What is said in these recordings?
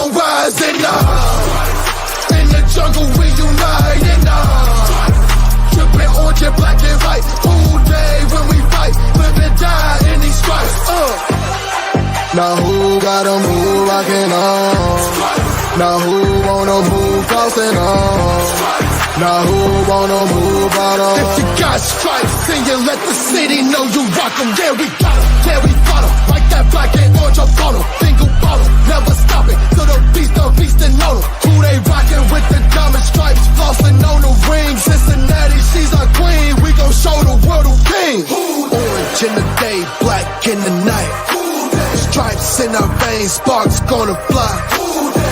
your eyes and in the jungle we unite and tripping orange and black and white. Whole day when we fight, live and die in these stripes. Now who gotta move rockin' on? Now who wanna move crossin' on? Now who wanna move out on? If you got stripes, then you let the city know you rock 'em. Yeah, we got 'em, yeah, we fought 'em. Like that black and orange up on 'em. Single bottle, never stop it. To the feastin' on 'em. Who they rockin' with the diamond stripes? Flossin' on the ring. Cincinnati, she's our queen. We gon' show the world who king. Orange in the day, black in the night. Stripes in our veins, sparks gonna fly.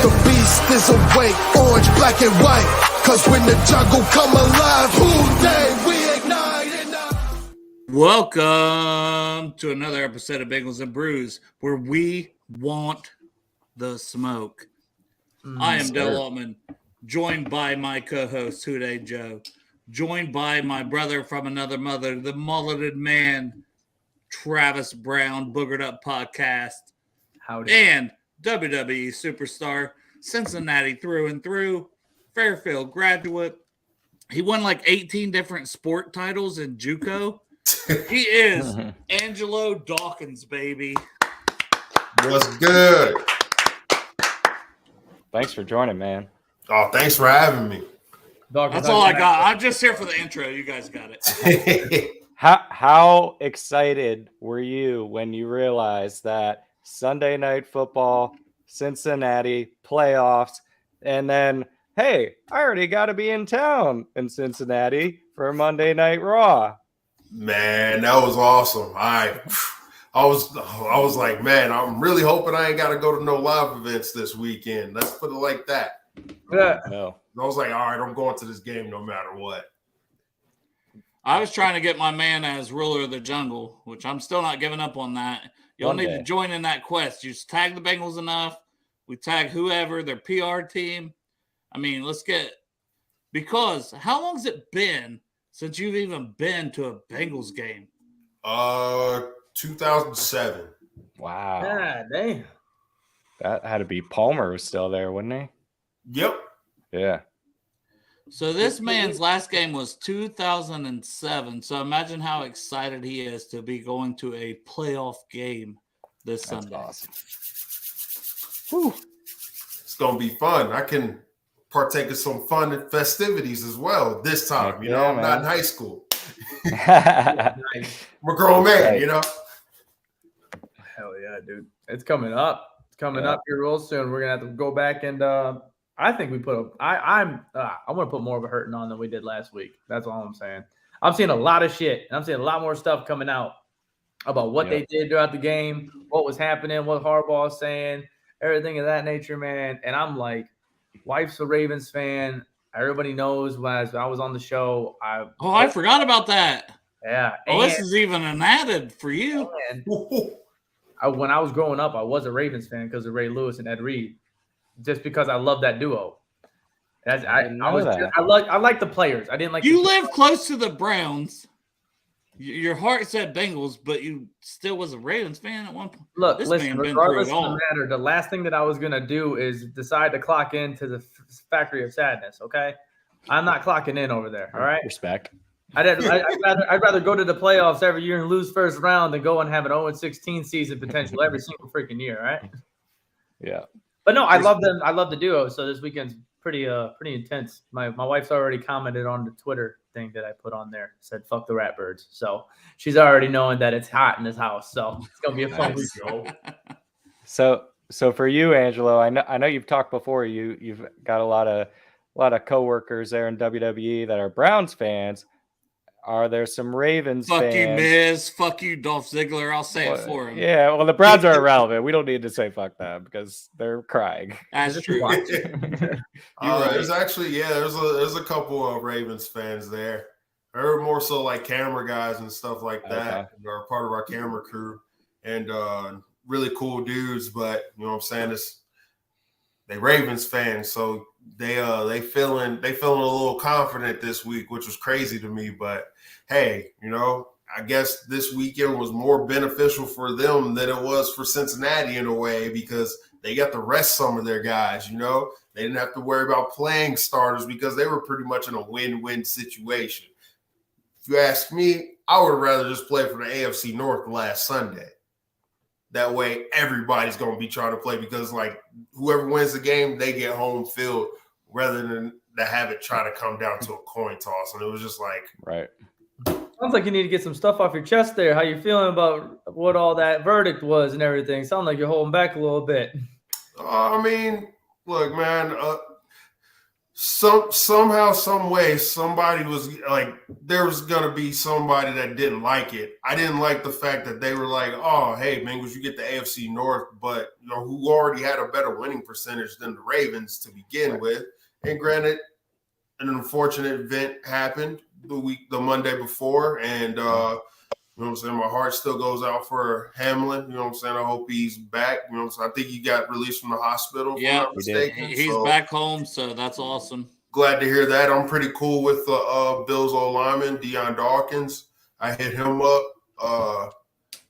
The beast is awake, orange, black and white. Cause when the jungle come alive, who day we ignite and Welcome to another episode of Bengals and Brews, where we want the smoke. I am Del Altman, joined by my co-host, Huday Joe, joined by my brother from another mother, the mulleted man, Travis Brown, Boogered Up Podcast, Howdy. And WWE Superstar, Cincinnati through and through, Fairfield graduate. He won like 18 different sport titles in JUCO. He is Angelo Dawkins, baby. What's good? Thanks for joining, man. Oh, thanks for having me. That's all I got. I'm just here for the intro. You guys got it. How excited were you when you realized that Sunday Night Football, Cincinnati, playoffs, and then, hey, I already got to be in town in Cincinnati for Monday Night Raw? Man, that was awesome. I was like, man, I'm really hoping I ain't got to go to no live events this weekend. Let's put it like that. Yeah. No. I was like, all right, I'm going to this game no matter what. I was trying to get my man as ruler of the jungle, which I'm still not giving up on that. Y'all need to join in that quest. You just tag the Bengals enough. We tag whoever, their PR team. I mean, because how long's it been since you've even been to a Bengals game? 2007. Wow. Yeah, damn. That had to be Palmer was still there, wouldn't he? Yep. Yeah. So this man's last game was 2007. So imagine how excited he is to be going to a playoff game this Sunday. Awesome. Whew. It's going to be fun. I can partake of some fun festivities as well this time. I'm not in high school. I'm a grown man, Hell yeah, dude. It's coming up. It's coming up here real soon. We're going to have to go back and I think we I want to put more of a hurting on than we did last week. That's all I'm saying. I'm seeing a lot of shit. And I'm seeing a lot more stuff coming out about what they did throughout the game, what was happening, what Harbaugh is saying, everything of that nature, man. And I'm like, wife's a Ravens fan. Everybody knows as I was on the show. I forgot about that. Yeah. Oh, this is even an added for you. When I was growing up, I was a Ravens fan because of Ray Lewis and Ed Reed. Just because I love that duo. I like the players. I didn't like. You live close to the Browns. Your heart said Bengals, but you still was a Ravens fan at one point. Look, listen. Regardless of the matter, the last thing that I was gonna do is decide to clock into the factory of sadness. Okay, I'm not clocking in over there. All right, respect. I'd rather go to the playoffs every year and lose first round than go and have an 0-16 season potential every single freaking year. All right. Yeah. But no, I love them. I love the duo. So this weekend's pretty intense. My wife's already commented on the Twitter thing that I put on there. Said "fuck the Ratbirds." So she's already knowing that it's hot in this house. So it's gonna be a fun week. So for you, Angelo, I know you've talked before. You've got a lot of coworkers there in WWE that are Browns fans. Are there some Ravens fans? Fuck you, Miz. Fuck you, Dolph Ziggler. I'll say it for him. Yeah, well, the Browns are irrelevant. We don't need to say fuck them because they're crying. That's true. There's actually, there's a couple of Ravens fans there. They're more so like camera guys and stuff like that. They're part of our camera crew and really cool dudes. But you know what I'm saying? They Ravens fans, so they feeling a little confident this week, which was crazy to me. But hey, I guess this weekend was more beneficial for them than it was for Cincinnati in a way because they got to rest some of their guys, you know. They didn't have to worry about playing starters because they were pretty much in a win-win situation. If you ask me, I would rather just play for the AFC North last Sunday. That way, everybody's going to be trying to play because, like, whoever wins the game, they get home field rather than to have it try to come down to a coin toss. And it was just like, right. Sounds like you need to get some stuff off your chest there. How you feeling about what all that verdict was and everything? Sound like you're holding back a little bit. I mean, look, man, somehow, some way, somebody was like, there was going to be somebody that didn't like it. I didn't like the fact that they were like, oh, hey, Bengals, you get the AFC North, but, you know, who already had a better winning percentage than the Ravens to begin with. And granted, an unfortunate event happened the Monday before, and you know what I'm saying, my heart still goes out for Hamlin. You know what I'm saying, I hope he's back. You know what I'm saying, I think he got released from the hospital, if I'm not mistaken. He's back home, so that's awesome. Glad to hear that. I'm pretty cool with the Bills O-lineman, Dawkins. I hit him up. It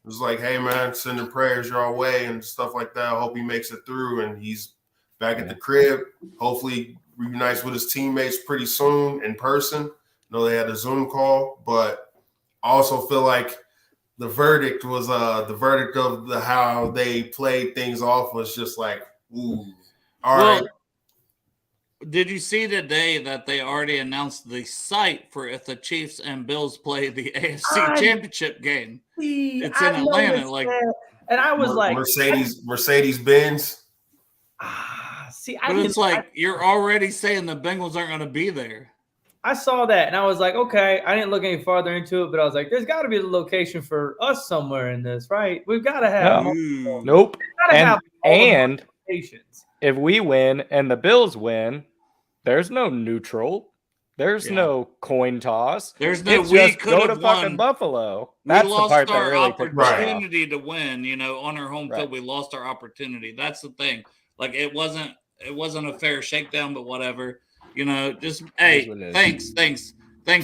was like, hey, man, sending prayers your way and stuff like that. I hope he makes it through, and he's back at the crib. Hopefully reunites with his teammates pretty soon in person. I know they had a Zoom call, but I also feel like the verdict was the verdict of how they played things off was just like, ooh, all right. Did you see today that they already announced the site for if the Chiefs and Bills play the AFC Championship game? It's in Atlanta. Like, and I was like, Mercedes-Benz. It's like you're already saying the Bengals aren't going to be there. I saw that and I was like, okay. I didn't look any farther into it, but I was like, there's got to be a location for us somewhere in this, right? We've got to have. Nope. And if we win and the Bills win, there's no neutral. There's no coin toss. There's no we could have won. Fucking Buffalo. That's we the part lost our that really opportunity to win. You know, on our home field, we lost our opportunity. That's the thing. Like it wasn't a fair shakedown, but whatever. You know, just hey, thanks.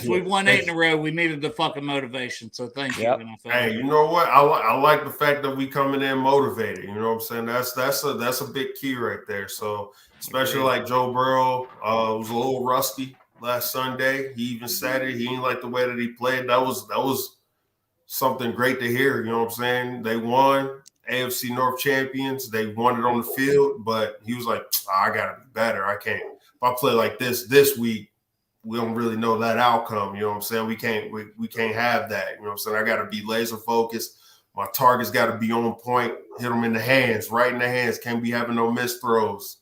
We won 8 in a row. We needed the fucking motivation, so thank you. Hey, you know what? I like the fact that we coming in motivated. You know what I'm saying? That's a big key right there. So especially like Joe Burrow was a little rusty last Sunday. He even said it. He didn't like the way that he played. That was something great to hear. You know what I'm saying? They won. AFC North champions. They won it on the field, but he was like, I gotta be better. I can't. If I play like this week, we don't really know that outcome. You know what I'm saying? We can't have that. You know what I'm saying? I gotta be laser focused. My target's gotta be on point. Hit them in the hands, right in the hands. Can't be having no missed throws.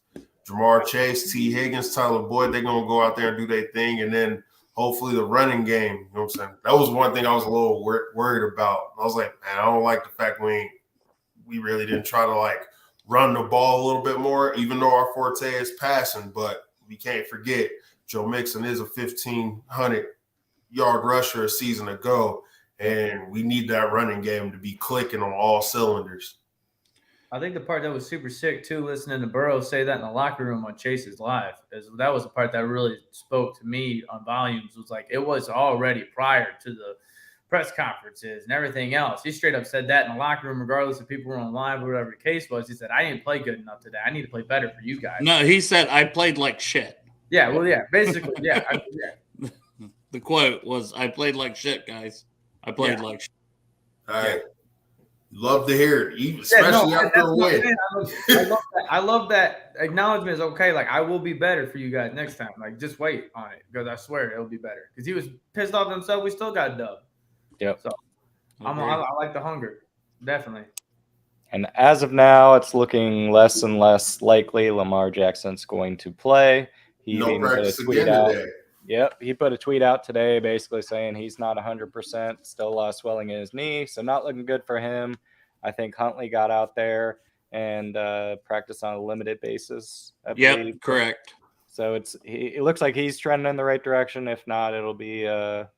Jamar Chase, T. Higgins, Tyler Boyd, they're gonna go out there and do their thing, and then hopefully the running game. You know what I'm saying? That was one thing I was a little worried about. I was like, man, I don't like the fact we really didn't try to like run the ball a little bit more, even though our forte is passing. But we can't forget Joe Mixon is a 1,500-yard rusher a season ago, and we need that running game to be clicking on all cylinders. I think the part that was super sick too, listening to Burrow say that in the locker room on Chase's Live, that was the part that really spoke to me on volumes. Was like it was already prior to the press conferences and everything else. He straight up said that in the locker room, regardless if people were on live or whatever the case was. He said, I didn't play good enough today. I need to play better for you guys. No, he said, I played like shit. Yeah, well, yeah, basically, yeah. The quote was, I played like shit, guys. I played like shit. All right. Love to hear it, especially after a win. I love that acknowledgement is okay. Like, I will be better for you guys next time. Like, just wait on it because I swear it'll be better. Because he was pissed off himself. We still got dubbed. Yep. So I like the hunger, definitely. And as of now, it's looking less and less likely Lamar Jackson's going to play. He no practice again today. Yep, he put a tweet out today basically saying he's not 100%, still a lot of swelling in his knee, so not looking good for him. I think Huntley got out there and practiced on a limited basis. Yep, correct. So it looks like he's trending in the right direction. If not, it'll be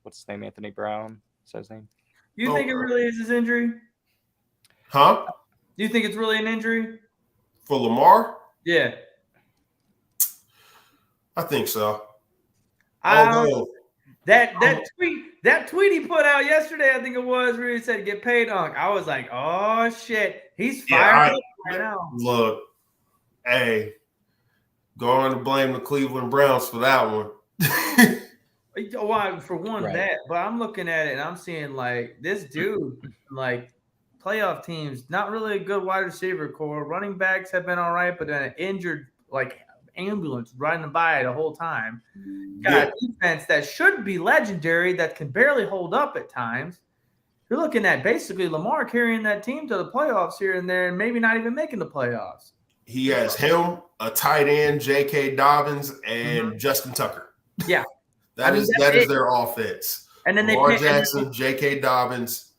what's his name, Anthony Brown. His name. You think it really is his injury? Huh? Do you think it's really an injury? For Lamar? Yeah. I think so. That tweet he put out yesterday, I think it was, where he said get paid on. I was like, oh shit, he's fired up right now. Look, Hey, going to blame the Cleveland Browns for that one. Why? For one, Right. that. But I'm looking at it and I'm seeing like this dude, like playoff teams, not really a good wide receiver core. Running backs have been all right, but then an injured like ambulance riding by the whole time. Got a defense that should be legendary that can barely hold up at times. You're looking at basically Lamar carrying that team to the playoffs here and there, and maybe not even making the playoffs. He has him, a tight end, J.K. Dobbins, and Justin Tucker. Yeah. That is their offense. And then Lamar Jackson, J.K. Dobbins,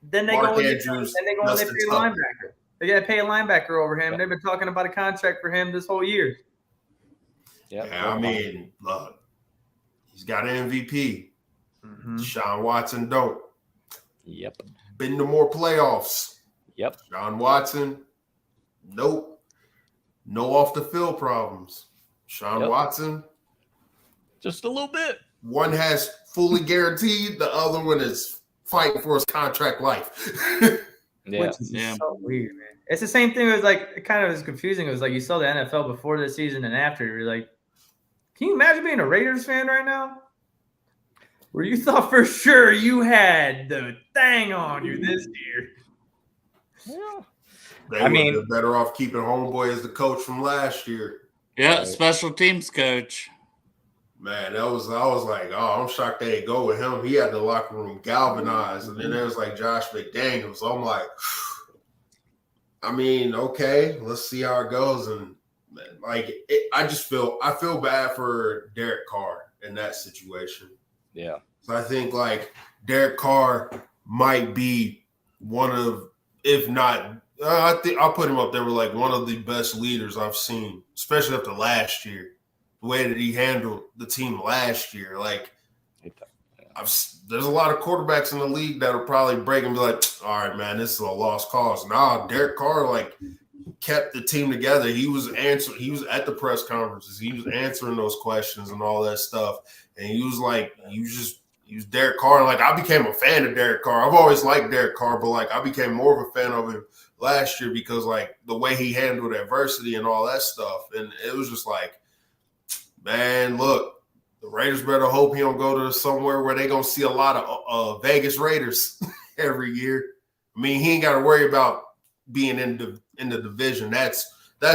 then they Mark go Andrews, and they go and they pay a linebacker. They got to pay a linebacker over him. Yep. They've been talking about a contract for him this whole year. Yep. Yeah, I mean, look, he's got an MVP. Deshaun Watson don't. Yep. Been to more playoffs. Yep. Deshaun Watson, nope. No off the field problems. Deshaun Watson, just a little bit. One has fully guaranteed, the other one is fighting for his contract life. Which is so weird, man. It's the same thing. It was like, it kind of was confusing. It was like you saw the NFL before the season and after. You're like, can you imagine being a Raiders fan right now? Where you thought for sure you had the thing on you this year. Yeah. They would have been better off keeping homeboy as the coach from last year. Yeah, special teams coach. Man, I was like, oh, I'm shocked they didn't go with him. He had the locker room galvanized. And then there was like Josh McDaniels. So I'm like, I mean, okay, let's see how it goes. And man, like, I feel bad for Derek Carr in that situation. Yeah. So I think like Derek Carr might be one of, if not, I think I'll put him up there with like one of the best leaders I've seen, especially after last year. The way that he handled the team last year, like there's a lot of quarterbacks in the league that'll probably break and be like, all right, man, this is a lost cause. Nah, Derek Carr like kept the team together. He was at the press conferences. He was answering those questions and all that stuff. And he was Derek Carr. And like, I became a fan of Derek Carr. I've always liked Derek Carr, but like I became more of a fan of him last year because like the way he handled adversity and all that stuff. And it was just like, man, look, the Raiders better hope he don't go to somewhere where they gonna see a lot of Vegas Raiders every year. I mean, he ain't got to worry about being in the division. That's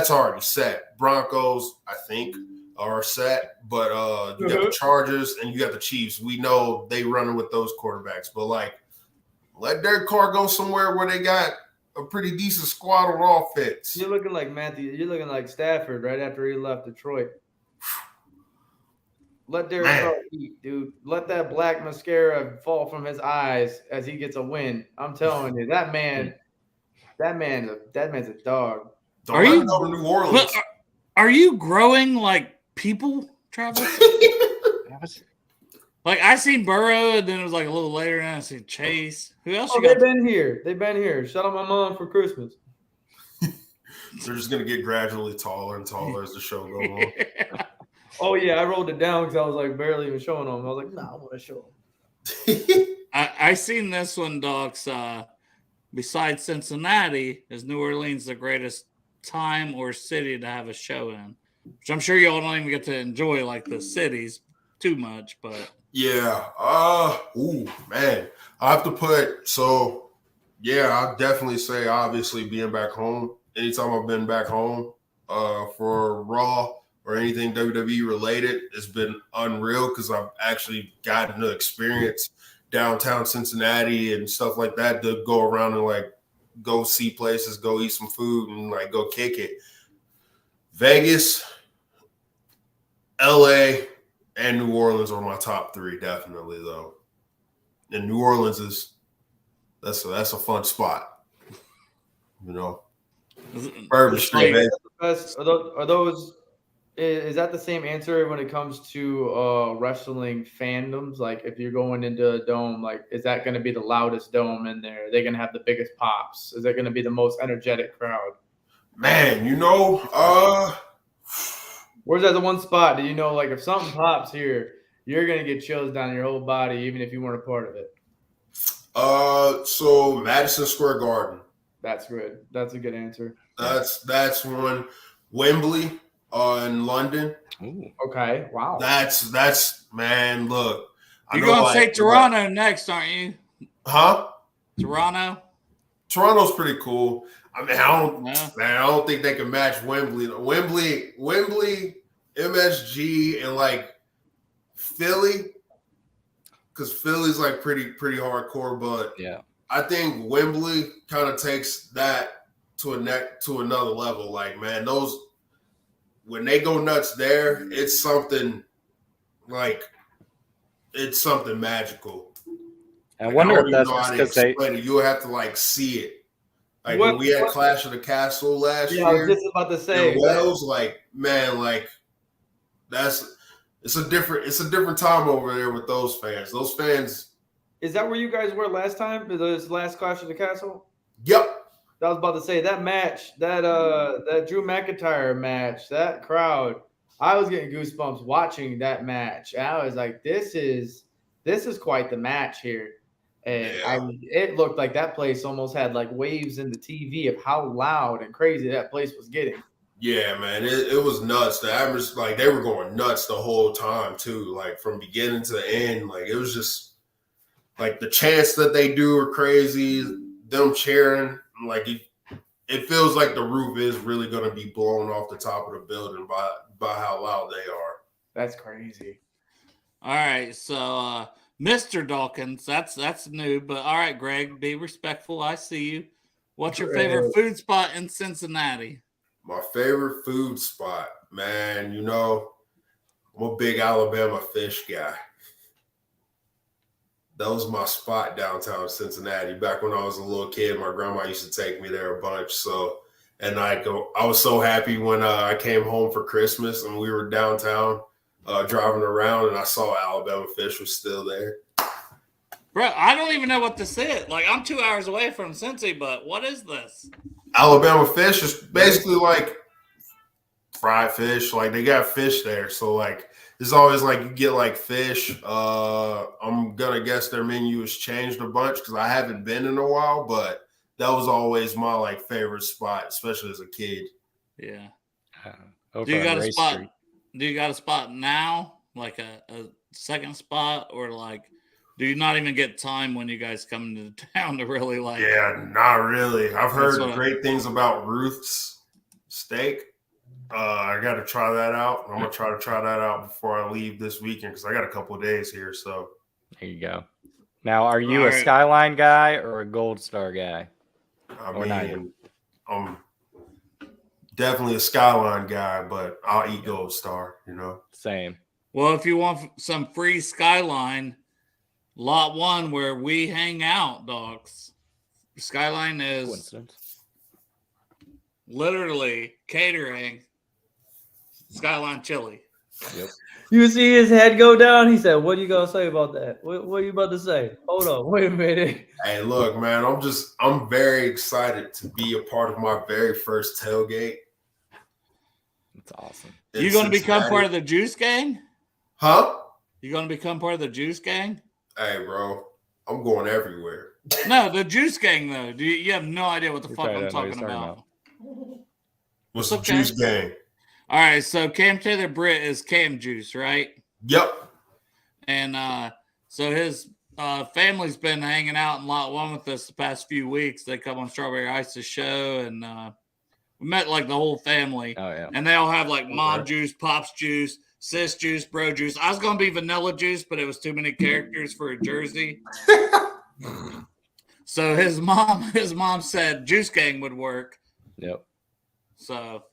already set. Broncos, I think, are set, but you got the Chargers and you got the Chiefs. We know they running with those quarterbacks, but like, let Derek Carr go somewhere where they got a pretty decent squad on offense. You're looking like Matthew. You're looking like Stafford right after he left Detroit. Let Derek Carr eat, dude. Let that black mascara fall from his eyes as he gets a win. I'm telling you, that man's a dog. Are you go to New Orleans? Are you growing like people, Travis? Like I seen Burrow, and then it was like a little later, and I seen Chase. Who else? Oh, they've been here. They've been here. Shout out my mom for Christmas. They're just gonna get gradually taller and taller as the show goes on. Oh, yeah, I rolled it down because I was like barely even showing them. I was like, nah, I want to show them. I seen this one, Docs. Besides Cincinnati, is New Orleans the greatest time or city to have a show in? Which I'm sure y'all don't even get to enjoy like the cities too much, but yeah. Man. I have to I'll definitely say obviously being back home. Anytime I've been back home for Raw or anything WWE related, it's been unreal because I've actually gotten to experience downtown Cincinnati and stuff like that, to go around and like go see places, go eat some food and like go kick it. Vegas, LA, and New Orleans are my top three, definitely though. And New Orleans that's a fun spot, you know. Bourbon Street, man. Are those? Is that the same answer when it comes to wrestling fandoms? Like, if you're going into a dome, like, is that going to be the loudest dome in there? Are they going to have the biggest pops? Is that going to be the most energetic crowd? Man, where's that the one spot? Do you know, like, if something pops here, you're going to get chills down your whole body, even if you weren't a part of it? So Madison Square Garden. That's good. That's a good answer. That's one. Wembley in London. Ooh. Okay. Wow. That's man. Look, You're going to say Toronto next, aren't you? Huh? Toronto. Toronto's pretty cool. I mean, I don't think they can match Wembley. Wembley, MSG, and like Philly, because Philly's like pretty hardcore. But yeah, I think Wembley kind of takes that to another level. Like, man, those when they go nuts there, it's something magical. I wonder if that's just because you have to like see it. Like when we had Clash of the Castle last year. I was just about to say. Wales, like, man, like it's a different time over there with those fans. Those fans. Is that where you guys were last time? This last Clash of the Castle? Yep. I was about to say that match, that Drew McIntyre match, that crowd. I was getting goosebumps watching that match. I was like, this is quite the match here. And it looked like that place almost had like waves in the TV of how loud and crazy that place was getting. Yeah, man, it was nuts. The average, like, they were going nuts the whole time too, like from beginning to the end. Like, it was just like the chants that they do are crazy. Them cheering, like it feels like the roof is really going to be blown off the top of the building by how loud they are. That's crazy. All right, so Mr. Dawkins, that's new, but all right, Greg, be respectful. I see you. What's your favorite food spot in Cincinnati? My favorite food spot, man, I'm a big Alabama fish guy. That was my spot downtown Cincinnati. Back when I was a little kid, my grandma used to take me there a bunch. So, and I was so happy when I came home for Christmas and we were downtown driving around and I saw Alabama fish was still there. Bro, I don't even know what this is. Like, I'm 2 hours away from Cincy, but what is this? Alabama fish is basically like fried fish. Like, they got fish there. So, like, it's always like you get like fish. I'm going to guess their menu has changed a bunch because I haven't been in a while, but that was always my like favorite spot, especially as a kid. Yeah. Do you got a spot? Street. Do you got a spot now, like a second spot, or like do you not even get time when you guys come into town to really like? Yeah, not really. I've heard great things about Ruth's Steak. I got to try that out. I'm gonna try that out before I leave this weekend because I got a couple of days here. So there you go. Now, are you a Skyline guy or a Gold Star guy? I'm definitely a Skyline guy, but I'll eat Gold Star. Same. Well, if you want some free Skyline, Lot 1 where we hang out, dogs. Skyline is literally catering Skyline chili. Yep. You see his head go down. He said, "What are you gonna say about that? What are you about to say? Hold on, wait a minute." Hey, look, man, I'm very excited to be a part of my very first tailgate. That's awesome. You going to become part of the Juice Gang? Huh? You going to become part of the Juice Gang? Hey, bro, I'm going everywhere. No, the Juice Gang though. You have no idea what the fuck I'm talking about. What's the Juice Gang? All right, so Cam Taylor Britt is Cam Juice, right? Yep. And so his family's been hanging out in Lot 1 with us the past few weeks. They come on Strawberry Ice's show, and we met like the whole family. Oh, yeah. And they all have like Mom Juice, Pops Juice, Sis Juice, Bro Juice. I was going to be Vanilla Juice, but it was too many characters for a jersey. So his mom said Juice Gang would work. Yep. So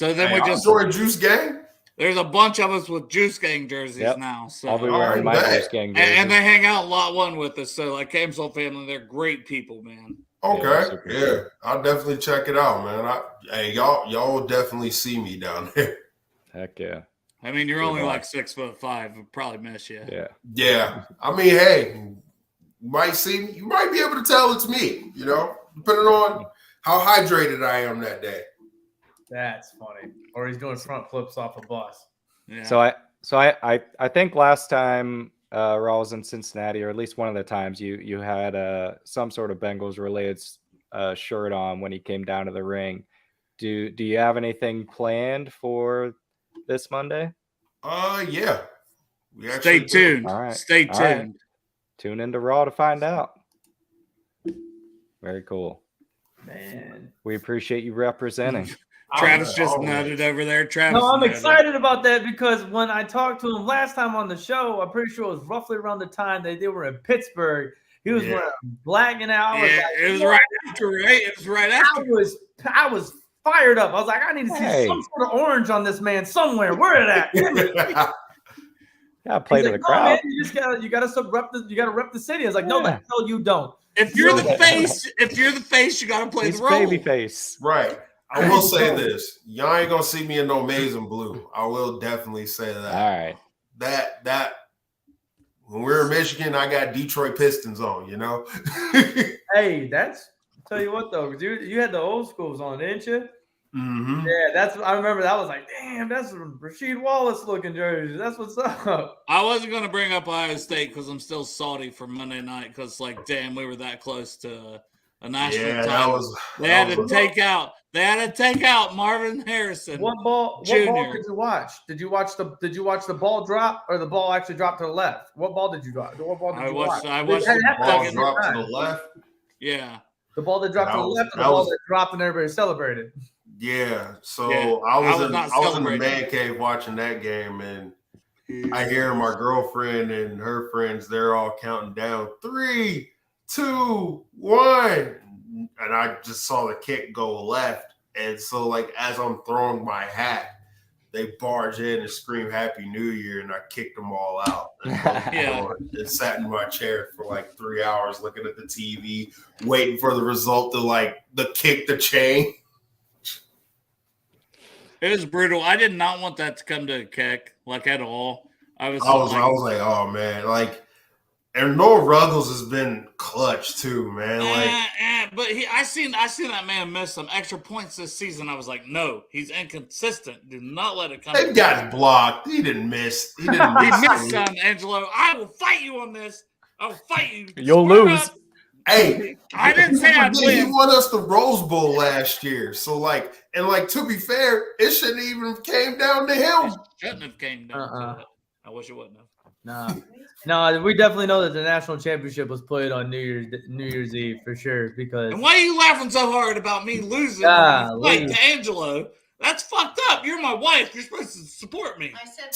then we just join Juice Gang. There's a bunch of us with Juice Gang jerseys now. So I'll be wearing my Juice Gang jersey. And they hang out Lot 1 with us. So like Cam's whole family, they're great people, man. Okay, yeah, I'll definitely check it out, man. Y'all will definitely see me down there. Heck yeah. I mean, you're only like 6'5". I'd probably miss you. Yeah. Yeah. I mean, hey, you might see me. You might be able to tell it's me. Depending on how hydrated I am that day. That's funny. Or he's doing front flips off a bus. Yeah. So I think last time Raw was in Cincinnati, or at least one of the times, you had some sort of Bengals related shirt on when he came down to the ring. Do you have anything planned for this Monday? Yeah. Stay tuned. All right. Stay All right. tuned. Tune into Raw to find out. Very cool. Man. We appreciate you representing. Travis just nutted over there. Travis. No, I'm nutted. excited about that because when I talked to him last time on the show, I'm pretty sure it was roughly around the time that they were in Pittsburgh. He was wearing black and out. It was right after, right? It was right after. I was fired up. I was like, I need to see some sort of orange on this man somewhere. Where it at? Yeah, play to the crowd. Man, you gotta rep the city. I was like, no, the hell you don't. If you're the face, you gotta play the role. Baby face. Right. I will say this. Y'all ain't gonna see me in no maize and blue. I will definitely say that. All right. That when we're in Michigan, I got Detroit Pistons on, you know. Hey, tell you what though, you had the old schools on, didn't you? Mm-hmm. Yeah, I remember that. Was like, damn, that's a Rasheed Wallace looking jersey. That's what's up. I wasn't gonna bring up Ohio State because I'm still salty for Monday night because, like, damn, we were that close to a national title. They had to take out Marvin Harrison. What ball did you watch? Did you watch the ball drop or the ball actually dropped to the left? What ball did you drop? What ball did you watch? I watched the ball drop to the left. Yeah. The ball that dropped to the left, or the ball that dropped and everybody celebrated. Yeah. So I was in the man cave watching that game, and I hear my girlfriend and her friends, they're all counting down 3, 2, 1. And I just saw the kick go left. And so, like, as I'm throwing my hat, they barge in and scream Happy New Year, and I kicked them all out. And sat in my chair for like 3 hours looking at the TV, waiting for the result to, like, the kick to change. It was brutal. I did not want that to come to a kick, like, at all. I was like, oh man, like, and Noah Ruggles has been clutch too, man. But I seen that man miss some extra points this season. I was like, no, he's inconsistent. Do not let it come. They got blocked. He didn't miss. He missed some, Angelo. I will fight you on this. I will fight you. You'll lose. Hey, I didn't say I'd win. He won us the Rose Bowl last year. So, like, to be fair, it shouldn't even came down to him. It shouldn't have came down to it. I wish it wouldn't have. No, we definitely know that the national championship was played on New Year's Eve for sure. Because and why are you laughing so hard about me losing? Like to Angelo, that's fucked up. You're my wife. You're supposed to support me. I said,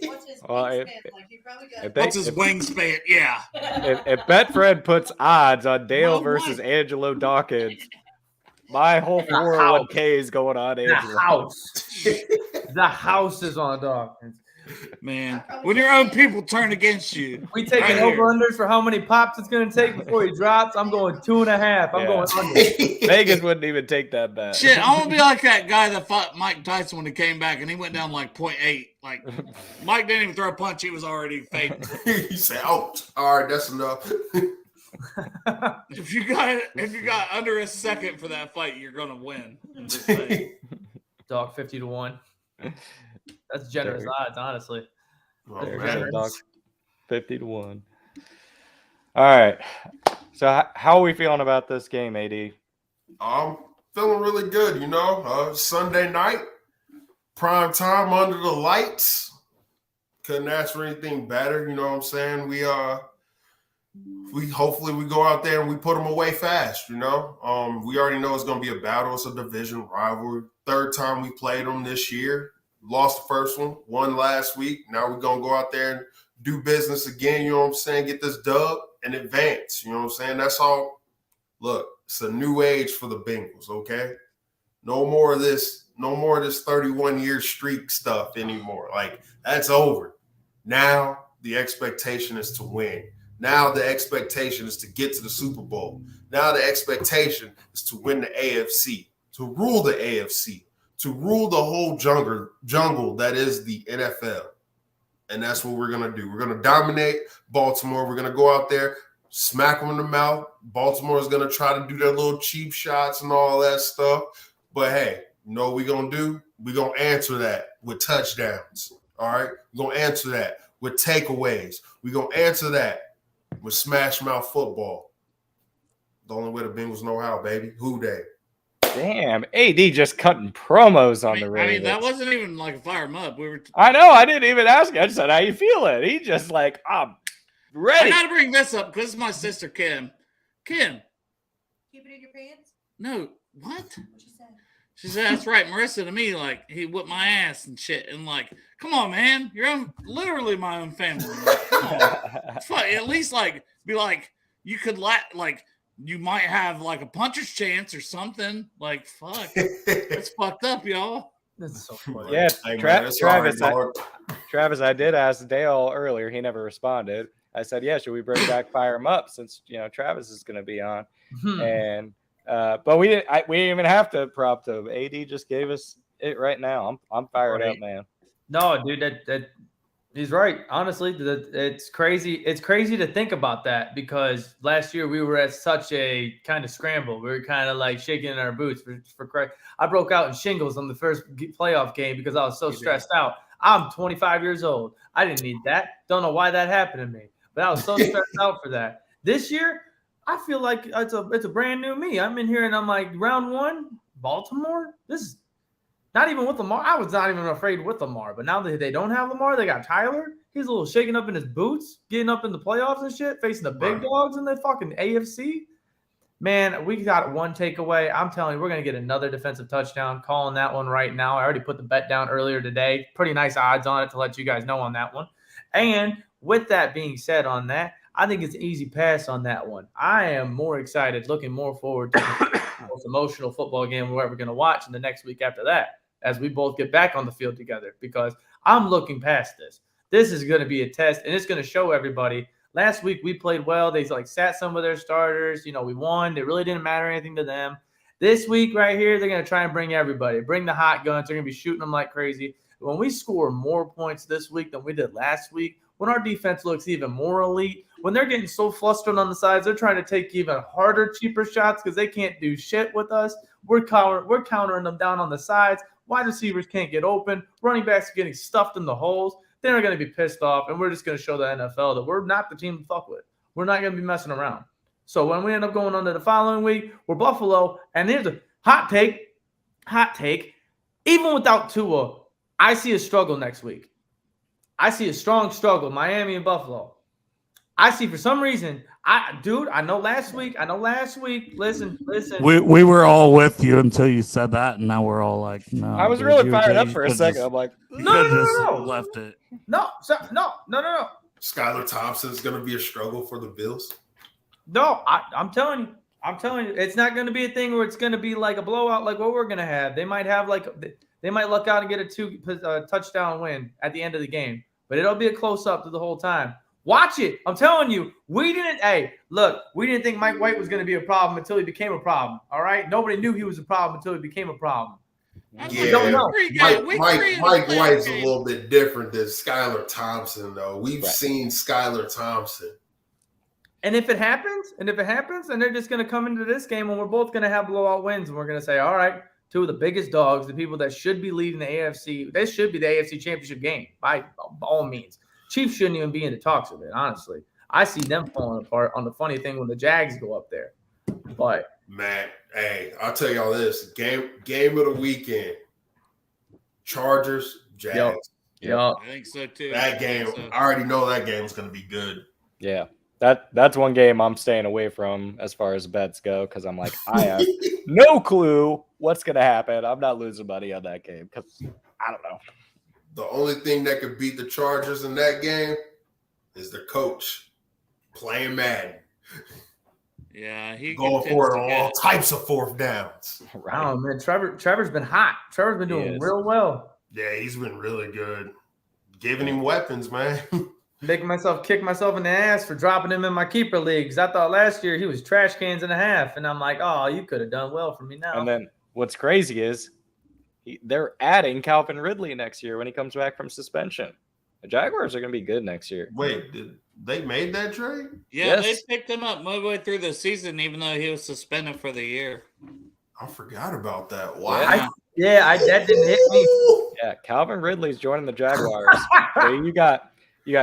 what's his wingspan? Like, you probably got. What's his wingspan? Yeah. If Betfred puts odds on Dale versus Angelo Dawkins, my whole 401k is going on Angelo. The house is on Dawkins. Man, when your own people turn against you. We taking over-unders for how many pops it's going to take before he drops. I'm going 2.5. I'm going under. Vegas wouldn't even take that bet. Shit, I want to be like that guy that fought Mike Tyson when he came back and he went down like 0.8. Like, Mike didn't even throw a punch. He was already fading. He said, "Ouch! All right, that's enough." If you got under a second for that fight, you're gonna win. Dog 50-1. That's generous odds, honestly. Dog 50-1. All right. So how are we feeling about this game, AD? I'm feeling really good. You know, Sunday night, prime time under the lights. Couldn't ask for anything better. You know what I'm saying? We hopefully we go out there and we put them away fast. You know, we already know it's going to be a battle. It's a division rivalry. Third time we played them this year. Lost the first one, won last week. Now we're going to go out there and do business again, you know what I'm saying? Get this dub and advance, you know what I'm saying? That's all. Look, it's a new age for the Bengals, okay? No more of this 31-year streak stuff anymore. Like, that's over. Now the expectation is to win. Now the expectation is to get to the Super Bowl. Now the expectation is to win the AFC, to rule the AFC. To rule the whole jungle that is the NFL. And that's what we're going to do. We're going to dominate Baltimore. We're going to go out there, smack them in the mouth. Baltimore is going to try to do their little cheap shots and all that stuff. But, hey, you know what we're going to do? We're going to answer that with touchdowns, all right? We're going to answer that with takeaways. We're going to answer that with smash mouth football. The only way the Bengals know how, baby. Who they? Damn, AD just cutting promos on the Ravens. I mean, that wasn't even like a fire him up. I know. I didn't even ask you. I just said, how you feeling? He just like, I'm ready. I got to bring this up because it's my sister, Kim. Kim. Keep it in your pants? No. What? What you say? She said, that's right. Marissa to me, like, he whipped my ass and shit. And like, come on, man. You're literally my own family. Like, come on. It's fine. At least, like, be like, you could like, you might have like a puncher's chance or something. Like, fuck. That's fucked up, y'all. That's so funny. Yeah, Hey, man, Travis. it's all right, Travis, I did ask Dale earlier. He never responded. I said, yeah, should we bring back Fire Him Up since, Travis is going to be on? And but we didn't even have to prop him. AD just gave us it right now. I'm fired up, man. No, dude, that he's right. Honestly, it's crazy. It's crazy to think about that because last year we were at such a kind of scramble. We were kind of like shaking in our boots for Christ. I broke out in shingles on the first playoff game because I was so stressed out. I'm 25 years old. I didn't need that. Don't know why that happened to me, but I was so stressed out for that. This year, I feel like it's a brand new me. I'm in here and I'm like, round one, Baltimore. This is not even with Lamar. I was not even afraid with Lamar, but now that they don't have Lamar, they got Tyler. He's a little shaking up in his boots, getting up in the playoffs and shit, facing the big dogs in the fucking AFC. Man, we got one takeaway. I'm telling you, we're going to get another defensive touchdown. Calling that one right now. I already put the bet down earlier today. Pretty nice odds on it to let you guys know on that one. And with that being said on that, I think it's an easy pass on that one. I am more excited, looking more forward to the most emotional football game we're ever going to watch in the next week after that as we both get back on the field together because I'm looking past this. This is going to be a test, and it's going to show everybody. Last week we played well. They sat some of their starters. We won. It really didn't matter anything to them. This week right here, they're going to try and bring everybody. Bring the hot guns. They're going to be shooting them like crazy. When we score more points this week than we did last week, when our defense looks even more elite, when they're getting so flustered on the sides, they're trying to take even harder, cheaper shots because they can't do shit with us. We're countering them down on the sides. Wide receivers can't get open. Running backs are getting stuffed in the holes. They're going to be pissed off, and we're just going to show the NFL that we're not the team to fuck with. We're not going to be messing around. So when we end up going on to the following week, we're Buffalo, and here's a hot take. Even without Tua, I see a struggle next week. I see a strong struggle, Miami and Buffalo. I see for some reason, I know last week. Listen. We were all with you until you said that, and now we're all like, no. I was really fired up for a second. I'm like, no. Left it. No. Skylar Thompson's going to be a struggle for the Bills. No, I'm telling you, it's not going to be a thing where it's going to be like a blowout like what we're going to have. They might luck out and get a 2 touchdown win at the end of the game, but it'll be a close up to the whole time. Watch it. I'm telling you, we didn't think Mike White was going to be a problem until he became a problem. All right. Nobody knew he was a problem until he became a problem. Yeah, Mike White's a little bit different than Skylar Thompson, though. We've seen Skylar Thompson. And if it happens, and they're just going to come into this game and we're both going to have blowout wins, and we're going to say, all right, two of the biggest dogs, the people that should be leading the AFC, this should be the AFC Championship game by all means. Chiefs shouldn't even be in the talks of it, honestly. I see them falling apart on the funny thing when the Jags go up there. But man, hey, I'll tell y'all this. Game of the weekend. Chargers, Jags. Yep. I think so too. That game, I already know that game's going to be good. Yeah. That's one game I'm staying away from as far as bets go because I'm like, I have no clue what's going to happen. I'm not losing money on that game because I don't know. The only thing that could beat the Chargers in that game is the coach playing Madden. Yeah, he going for it on all types of fourth downs. Right. Oh man, Trevor's been hot. Trevor's been doing real well. Yeah, he's been really good. Giving him weapons, man. Making myself kick myself in the ass for dropping him in my keeper leagues. I thought last year he was trash cans and a half, and I'm like, oh, you could have done well for me now. And then what's crazy is they're adding Calvin Ridley next year when he comes back from suspension. The Jaguars are going to be good next year. Wait, they made that trade? Yeah, they picked him up midway through the season, even though he was suspended for the year. I forgot about that. Wow. That didn't hit me. Yeah, Calvin Ridley's joining the Jaguars. So you got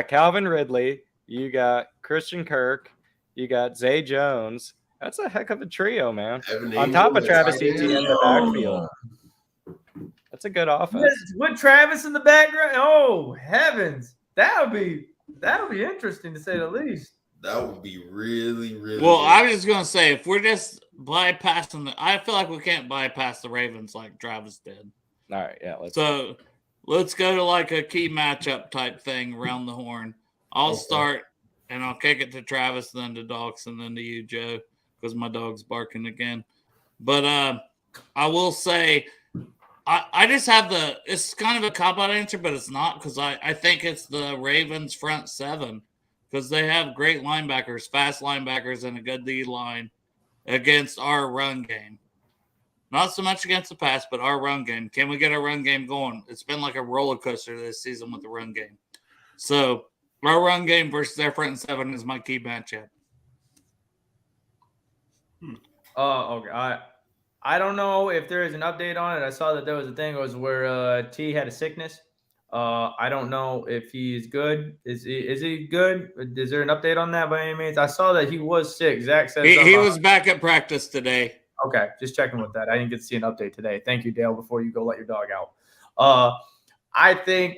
Calvin Ridley, you got Christian Kirk, you got Zay Jones, That's a heck of a trio, man. Evan On Ingram top of at Travis tight Etienne end. in the backfield. That's a good offense. With Travis in the background. Oh, heavens. That'll be interesting to say the least. That would be really, really Well, good. I was just gonna say, if we're just bypassing I feel like we can't bypass the Ravens like Travis did. All right, yeah. Let's go to like a key matchup type thing around the horn. I'll start and I'll kick it to Travis, then to Docs, and then to you, Joe, because my dog's barking again. But I will say, I just have it's kind of a cop-out answer, but it's not, because I think it's the Ravens front seven, because they have great linebackers, fast linebackers, and a good D line against our run game. Not so much against the pass, but our run game. Can we get our run game going? It's been like a roller coaster this season with the run game. So our run game versus their front seven is my key matchup. Okay. I don't know if there is an update on it. I saw that there was a thing where T had a sickness. I don't know if he's good. Is he good? Is there an update on that by any means? I saw that he was sick. Zach said he was back at practice today. Okay, just checking with that. I didn't get to see an update today. Thank you, Dale, before you go let your dog out. I think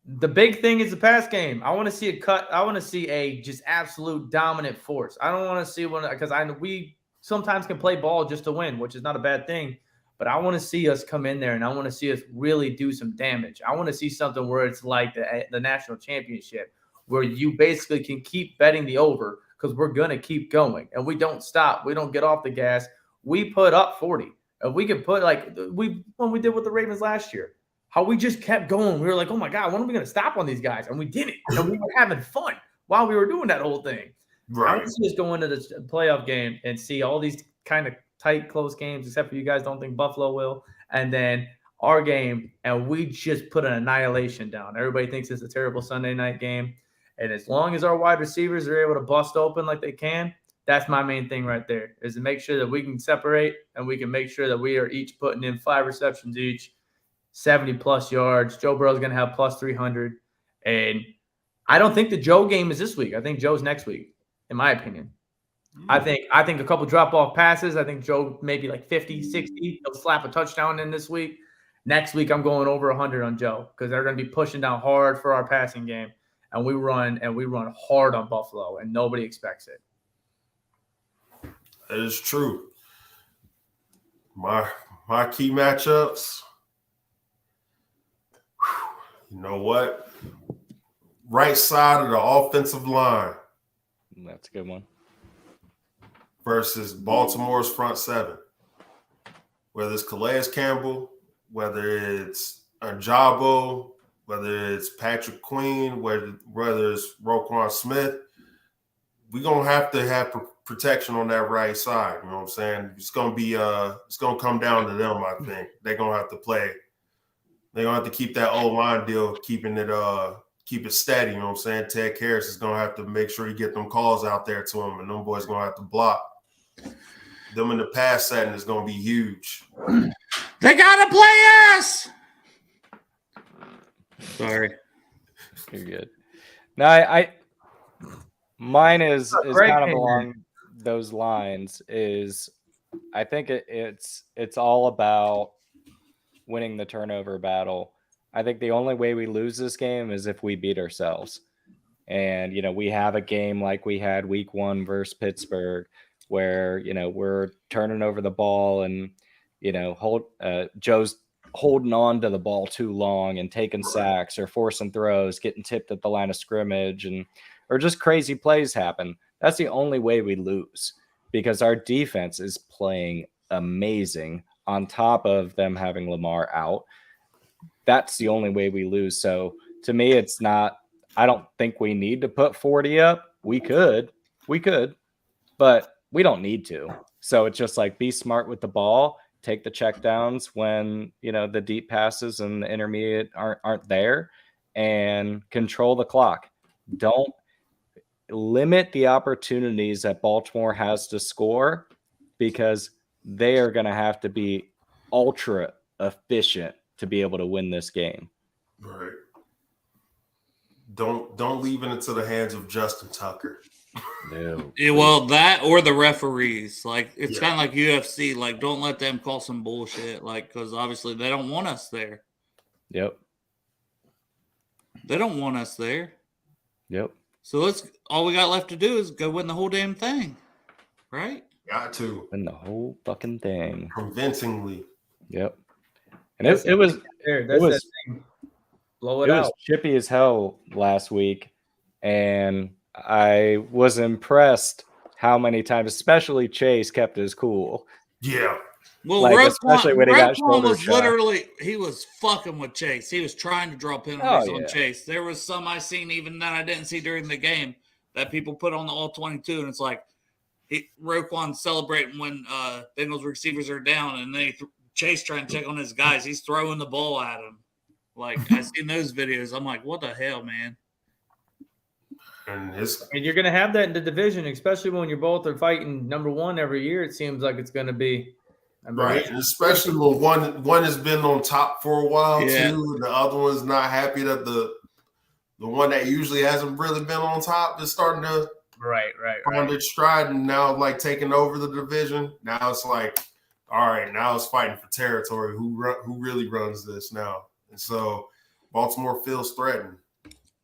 the big thing is the pass game. I want to see a cut. I want to see a just absolute dominant force. I don't want to see one, because we sometimes can play ball just to win, which is not a bad thing. But I want to see us come in there, and I want to see us really do some damage. I want to see something where it's like the national championship, where you basically can keep betting the over, because we're going to keep going. And we don't stop. We don't get off the gas. We put up 40. If we could put when we did with the Ravens last year, how we just kept going. We were like, oh my God, when are we going to stop on these guys? And we didn't. And we were having fun while we were doing that whole thing. Right. I want to see us go into this playoff game and see all these kind of tight, close games, except for you guys don't think Buffalo will. And then our game, and we just put an annihilation down. Everybody thinks it's a terrible Sunday night game. And as long as our wide receivers are able to bust open like they can, that's my main thing right there, is to make sure that we can separate, and we can make sure that we are each putting in 5 receptions each, 70-plus yards. Joe Burrow's going to have plus 300. And I don't think the Joe game is this week. I think Joe's next week, in my opinion. I think a couple drop-off passes. I think Joe maybe like 50, 60. He'll slap a touchdown in this week. Next week, I'm going over 100 on Joe, because they're going to be pushing down hard for our passing game. And we run hard on Buffalo, and nobody expects it. That is true. My key matchups. You know what? Right side of the offensive line. That's a good one. Versus Baltimore's front seven. Whether it's Calais Campbell, whether it's Ajabo, whether it's Patrick Queen, whether it's Roquan Smith, we're going to have protection on that right side. You know what I'm saying? It's going to come down to them, I think. They're going to have to play. They're going to have to keep that O-line deal, keep it steady. You know what I'm saying? Ted Karras is going to have to make sure he get them calls out there to him, and them boys going to have to block. Them in the pass setting is going to be huge. They got to play us! Sorry. You're good. No, mine is kind of along those lines. Is I think it's all about winning the turnover battle. I think the only way we lose this game is if we beat ourselves. And, we have a game like we had week 1 versus Pittsburgh, where, we're turning over the ball and, Joe's holding on to the ball too long and taking sacks or forcing throws, getting tipped at the line of scrimmage, or just crazy plays happen. That's the only way we lose, because our defense is playing amazing on top of them having Lamar out. That's the only way we lose. So to me, it's not, I don't think we need to put 40 up. We could, but we don't need to. So it's just like, be smart with the ball, take the checkdowns when, the deep passes and the intermediate aren't there, and control the clock. Don't limit the opportunities that Baltimore has to score, because they are going to have to be ultra efficient to be able to win this game. Right. Don't leave it into the hands of Justin Tucker. No. Yeah, well, that or the referees. Like, it's kind of like UFC. Like, don't let them call some bullshit. Like, because obviously they don't want us there. Yep. They don't want us there. Yep. So all we got left to do is go win the whole damn thing, right? Got to win the whole fucking thing convincingly. Yep. And it was blow it out. Was chippy as hell last week, and I was impressed how many times, especially Chase, kept his cool. Yeah. Well, like, especially when he got shoulder was shot. literally, he was fucking with Chase. He was trying to draw penalties on Chase. There was some I seen even that I didn't see during the game that people put on the all 22, and it's like Roquan celebrating when Bengals receivers are down, and then Chase trying to check on his guys. He's throwing the ball at him. Like, I seen those videos. I'm like, what the hell, man? And you're going to have that in the division, especially when you're both are fighting number one every year. It seems like it's going to be. Right, and especially when one has been on top for a while too, and the other one's not happy that the one that usually hasn't really been on top is starting to find its stride, and now like taking over the division. Now it's like, all right, now it's fighting for territory. Who really runs this now? And so Baltimore feels threatened.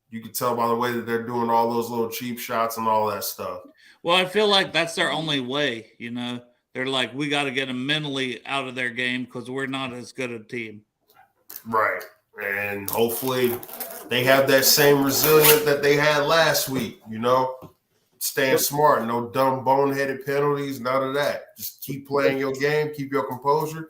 You can tell by the way that they're doing all those little cheap shots and all that stuff. Well, I feel like that's their only way, you know. They're like, we got to get them mentally out of their game because we're not as good a team. Right. And hopefully they have that same resilience that they had last week, you know, staying smart, no dumb boneheaded penalties, none of that. Just keep playing your game, keep your composure,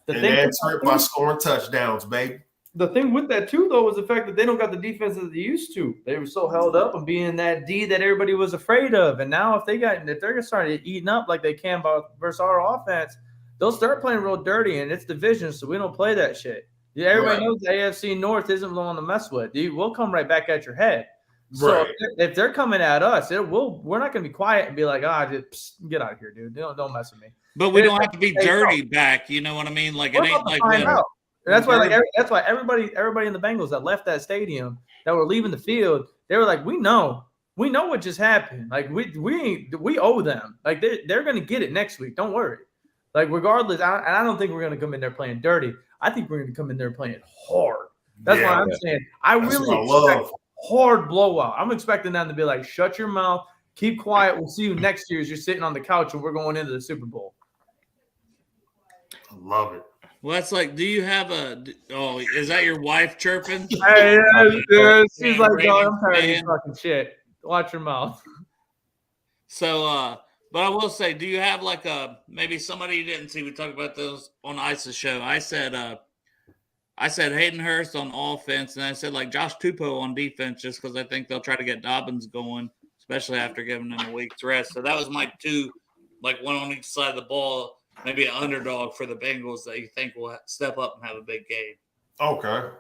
and answer it by scoring touchdowns, baby. The thing with that, too, though, was the fact that they don't got the defense that they used to. They were so held up on being that D that everybody was afraid of. And now if they're going to start eating up like they can versus our offense, they'll start playing real dirty, and it's division, so we don't play that shit. Yeah, everybody knows the AFC North isn't one to mess with. Dude, we'll come right back at your head. So if they're coming at us, we're not going to be quiet and be like, just get out of here, dude. Don't mess with me. But we don't have to be dirty back. You know what I mean? Like, it ain't like that. That's why, everybody in the Bengals that left that stadium that were leaving the field, they were like, we know what just happened. Like we owe them. Like they're gonna get it next week. Don't worry. Like regardless, I don't think we're gonna come in there playing dirty. I think we're gonna come in there playing hard. That's why I'm saying I really expect hard blowout. I'm expecting them to be like, shut your mouth, keep quiet. We'll see you next year as you're sitting on the couch and we're going into the Super Bowl. I love it. Well, that's like, do you have is that your wife chirping? Hey, dude. She's like, I'm tired of this fucking shit. Watch your mouth. So, but I will say, do you have like maybe somebody you didn't see? We talked about those on Ice's show. I said Hayden Hurst on offense, and I said like Josh Tupou on defense, just because I think they'll try to get Dobbins going, especially after giving him a week's rest. So that was my two, like one on each side of the ball. Maybe an underdog for the Bengals that you think will step up and have a big game. Okay.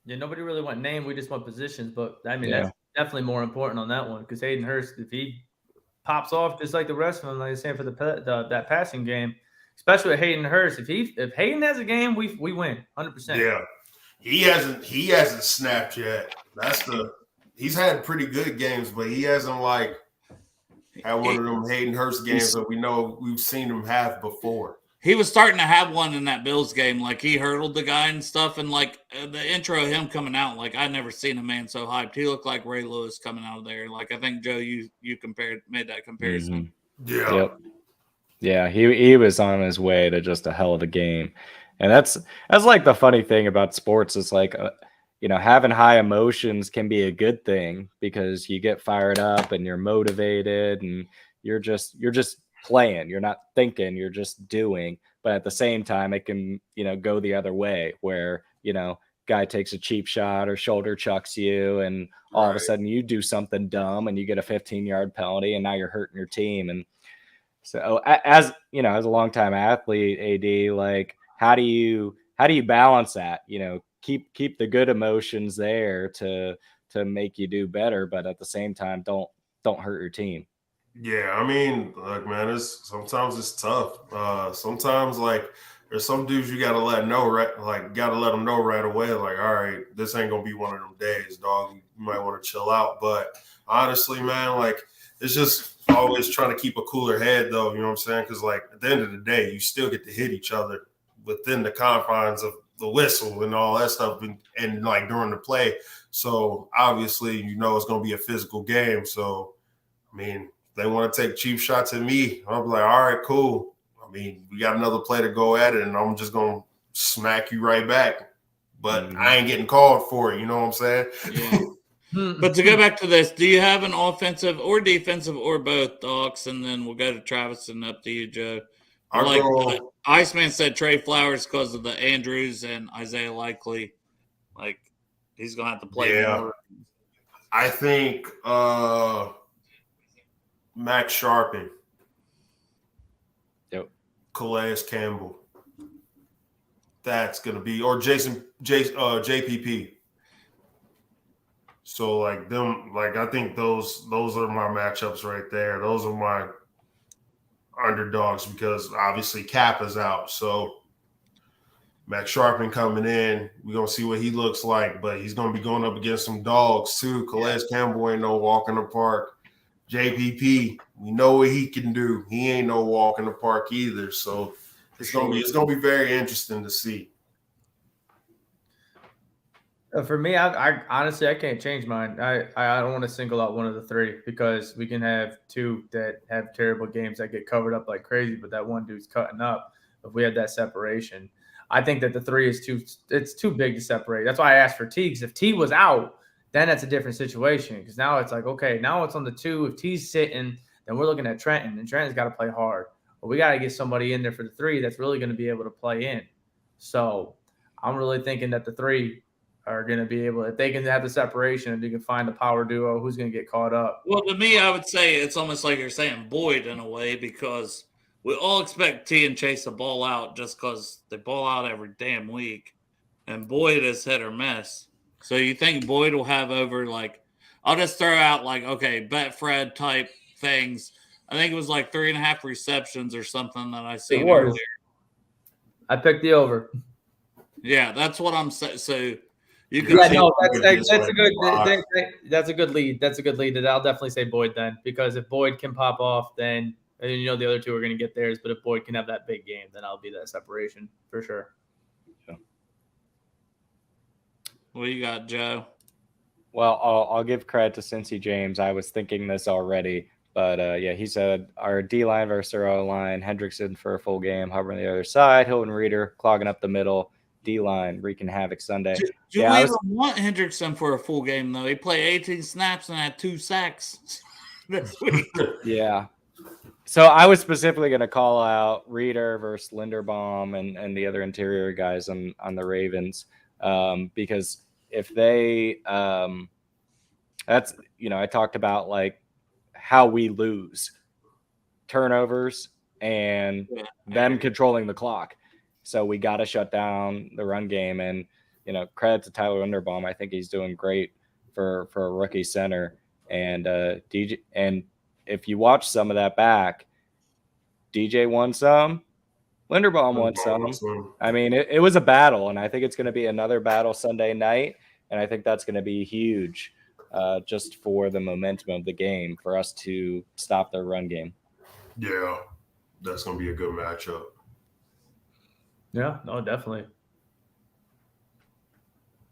Yeah, nobody really went name. We just went positions. But, I mean, that's definitely more important on that one because Hayden Hurst, if he pops off just like the rest of them, like I was saying, for that passing game, especially with Hayden Hurst, if Hayden has a game, we win 100%. Yeah. He hasn't snapped yet. He's had pretty good games, but he hasn't like – had one of them Hayden Hurst games that we know we've seen him have before. He was starting to have one in that Bills game. Like, he hurdled the guy and stuff. And, like, the intro of him coming out, like, I'd never seen a man so hyped. He looked like Ray Lewis coming out of there. Like, I think, Joe, you made that comparison. Mm-hmm. Yeah. Yep. Yeah, he was on his way to just a hell of a game. And that's like the funny thing about sports is like having high emotions can be a good thing because you get fired up and you're motivated and you're just playing. You're not thinking, you're just doing. But at the same time, it can, go the other way where, guy takes a cheap shot or shoulder chucks you and all of a sudden you do something dumb and you get a 15-yard penalty and now you're hurting your team. And so as a longtime athlete, AD, like how do you balance that? Keep the good emotions there to make you do better, but at the same time, don't hurt your team. Yeah, I mean, look, man, sometimes it's tough. Sometimes, like, there's some dudes you gotta let know gotta let them know right away. Like, all right, this ain't gonna be one of them days, dog. You might want to chill out. But honestly, man, like it's just always trying to keep a cooler head, though. You know what I'm saying? Because like at the end of the day, you still get to hit each other within the confines of the whistle and all that stuff, and like during the play. So obviously, you know, it's gonna be a physical game. So I mean, they want to take cheap shots at me. I'm like, all right, cool. I mean, we got another play to go at it, and I'm just going to smack you right back. But I ain't getting called for it. You know what I'm saying? Yeah. But to go back to this, do you have an offensive or defensive or both, Docs? And then we'll go to Travis and up to you, Joe. Like Iceman said, Trey Flowers because of the Andrews and Isaiah Likely. Like, he's going to have to play more. I think Max Sharpen. Yep. Calais Campbell. That's gonna be, or JPP. So like them, like I think those are my matchups right there. Those are my underdogs because obviously Cap is out. So Max Sharpen coming in, we're gonna see what he looks like, but he's gonna be going up against some dogs too. Calais Campbell ain't no walk in the park. JPP, we know what he can do. He ain't no walk in the park either. So it's gonna be very interesting to see. For me, I honestly I can't change mine. I don't want to single out one of the three because we can have two that have terrible games that get covered up like crazy, but that one dude's cutting up. If we have that separation, I think that the three is too big to separate. That's why I asked for T, because if T was out, then that's a different situation. Because now it's like, okay, now it's on the two. If T's sitting, then we're looking at Trenton, and Trenton's got to play hard. But we got to get somebody in there for the three that's really going to be able to play in. So I'm really thinking that the three are going to be able, if they can have the separation and you can find the power duo, who's going to get caught up? Well, to me, I would say it's almost like you're saying Boyd in a way, because we all expect T and Chase to ball out just because they ball out every damn week. And Boyd is hit or miss. So you think Boyd will have over, like, I'll just throw out, like, okay, Betfred type things. I think it was like 3.5 receptions or something that I seen earlier. I picked the over. Yeah, that's what I'm saying. So you can see. No, that's a good lead. That's a good lead. I'll definitely say Boyd then, because if Boyd can pop off, then you know the other two are going to get theirs. But if Boyd can have that big game, then I'll be that separation for sure. Yeah. What do you got, Joe? Well, I'll give credit to Cincy James. I was thinking this already, but yeah, he said our D-line versus our O-line, Hendrickson for a full game, Hubbard on the other side, Hilton Reeder clogging up the middle, D-line wreaking havoc Sunday. Do we even want Hendrickson for a full game, though? He played 18 snaps and had 2 sacks this week. Yeah. So I was specifically going to call out Reeder versus Linderbaum and the other interior guys on the Ravens, because if they that's, you know, I talked about like how we lose turnovers and them controlling the clock. So we got to shut down the run game. And, you know, credit to Tyler Linderbaum. I think he's doing great for a rookie center. And DJ, and if you watch some of that back, DJ won some, Linderbaum won some. I mean, it was a battle, and I think it's going to be another battle Sunday night. And I think that's going to be huge just for the momentum of the game for us to stop their run game. Yeah, that's going to be a good matchup. Yeah, no, definitely.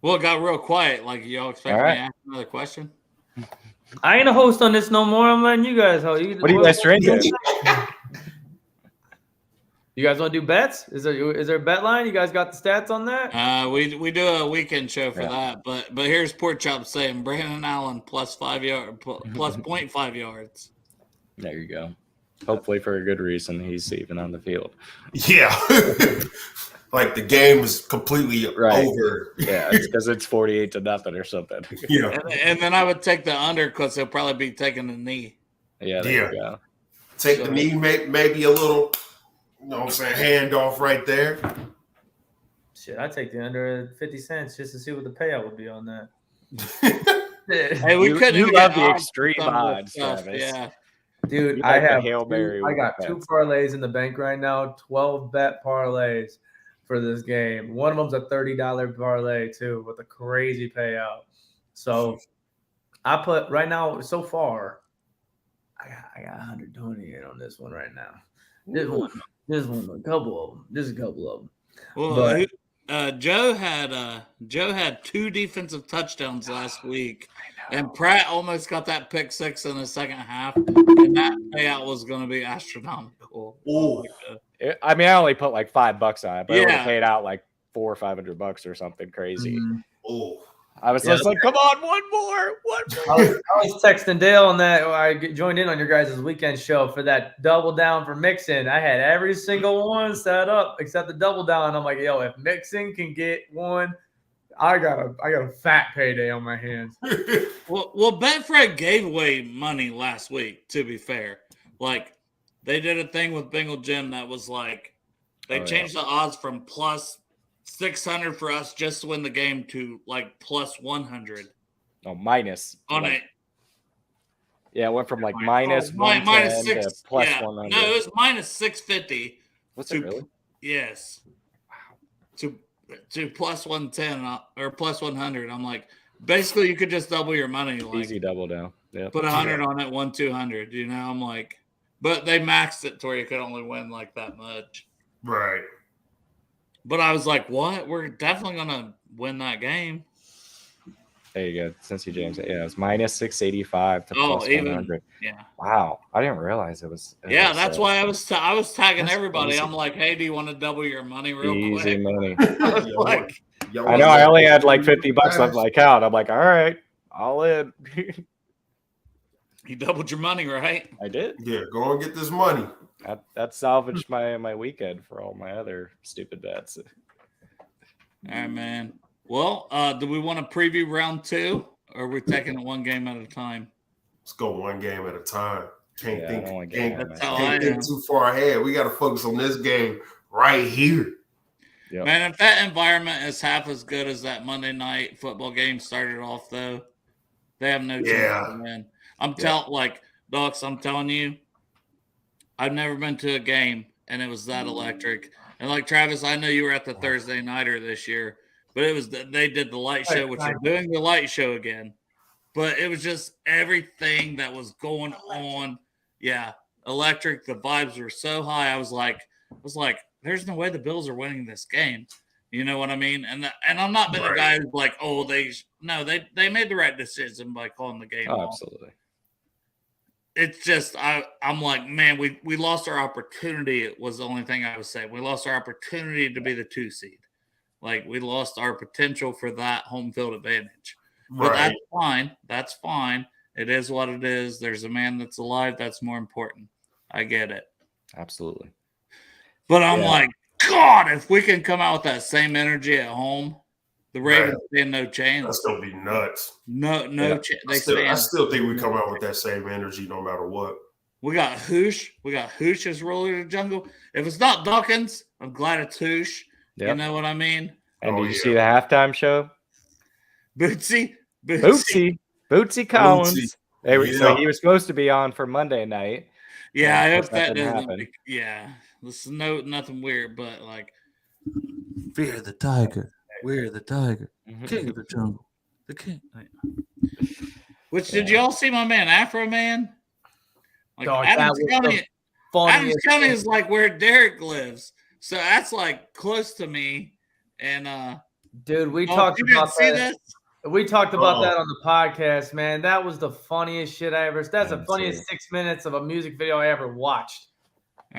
Well, it got real quiet. Like, y'all expect me to ask another question? I ain't a host on this no more. I'm letting you guys host. What are you guys drinking? You guys want to do bets? Is there a bet line? You guys got the stats on that? We do a weekend show for that. But here's Pork Chop saying Brandon Allen plus 5 yards, plus 0.5 yards. There you go. Hopefully for a good reason. He's even on the field. Yeah. Like the game is completely over. Yeah, it's because it's 48-0 or something. Yeah. And then I would take the under because he'll probably be taking the knee. Yeah, there you go. Take the knee, maybe a little, you know what I'm saying, handoff right there. Shit, I'd take the under 50 cents just to see what the payout would be on that. Hey, we couldn't you love the extreme odds, Travis. Yeah. Dude, You I like the have Hail Mary I with got the 2 bets. parlays in the bank right now, 12 bet parlays for this game. One of them's a $30 parlay too with a crazy payout. So I put right now so far, I got 120 in on this one right now. This one, a couple of them. Just a couple of them. Well, But Joe had 2 defensive touchdowns last week, and Pratt almost got that pick 6 in the second half, and that payout was going to be astronomical. Ooh. I mean, I only put like $5 on it, but it would have Yeah. paid out like $400 or $500 or something crazy. Oh, I was just like, come on, one more. I was texting Dale on that. I joined in on your guys' weekend show for that double down for Mixon. I had every single one set up except the double down. I'm like, yo, if Mixon can get one, I got a fat payday on my hands. Well, Betfred gave away money last week, to be fair. Like, they did a thing with Bengal Jim that was like, they changed the odds from plus 600 for us just to win the game to like plus 100. No, minus. On like, it. Yeah, it went from like minus minus 110 6 to plus yeah. 100. No, it was minus 650. What's it really? Yes. Wow. To plus 110 or plus 100. I'm like, basically, you could just double your money. Like, Easy double down. Yeah. Put 100 on it, 200. You know, I'm like, but they maxed it to where you could only win like that much. right. But I was like, what? We're definitely going to win that game. There you go. Cincy James. Yeah, it was minus 685 to plus even 100. Yeah. Wow. I didn't realize it was. Yeah, that's why I was tagging That's everybody. crazy. I'm like, hey, do you want to double your money real Easy quick? money. I was like, I know I only had like $50 left in my account. I'm like, all right, all in. you doubled your money, right? I did. Yeah, go and get this money. That salvaged my weekend for all my other stupid bets. All right, man. Well, do we want to preview round 2, or are we taking it one game at a time? Let's go one game at a time. Can't think That's too far ahead. We got to focus on this game right here. Yep. Man, if that environment is half as good as that Monday night football game started off, though, they have no chance to win. I'm telling you, I've never been to a game, and it was that electric. And like Travis, I know you were at the Thursday Nighter this year, but it was they did the light show, which they're doing the light show again. But it was just everything that was going on. Yeah, electric. The vibes were so high. I was like, there's no way the Bills are winning this game. You know what I mean? And I'm not been a guy who's like, oh, they made the right decision by calling the game off. Absolutely. It's just I'm like, man, we lost our opportunity. It was the only thing I would say. We lost our opportunity to be the 2 seed. Like, we lost our potential for that home field advantage. But that's fine. That's fine. It is what it is. There's a man that's alive. That's more important. I get it. Absolutely. But I'm like, God, if we can come out with that same energy at home, the Ravens stand no chance. That's gonna be nuts. No chance. I still think we come out with that same energy no matter what. We got Hoosh. We got Hoosh as ruler of the jungle. If it's not Dawkins, I'm glad it's Hoosh. Yep. You know what I mean? And did you see the halftime show? Bootsy Collins. So he was supposed to be on for Monday night. Yeah, I hope that doesn't happen. Yeah, this is nothing weird, but like, fear the tiger. We're the tiger, king of the jungle, the king. Which did you all see my man Afro Man? Like, Dog, Adams County is like where Derek lives, so that's like close to me. And dude, we talked about that. This? We talked about that on the podcast, man. That was the funniest shit I ever. That's the funniest 6 minutes of a music video I ever watched.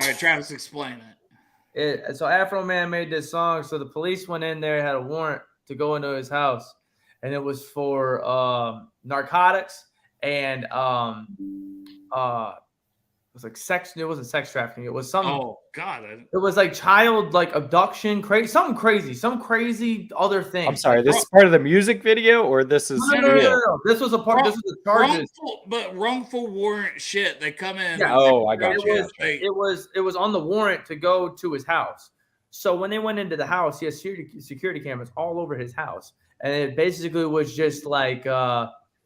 All right, Travis, explain it. So Afro Man made this song. So the police went in there, had a warrant to go into his house, and it was for narcotics and it was like sex. It wasn't sex trafficking. It was something. Oh God! It was like child abduction, some crazy other thing. I'm sorry. This is part of the music video, or this is no. This was a part. This was the charges. Wrongful warrant shit. They come in. Yeah. Oh, I got you. It was on the warrant to go to his house. So when they went into the house, he has security cameras all over his house, and it basically was just like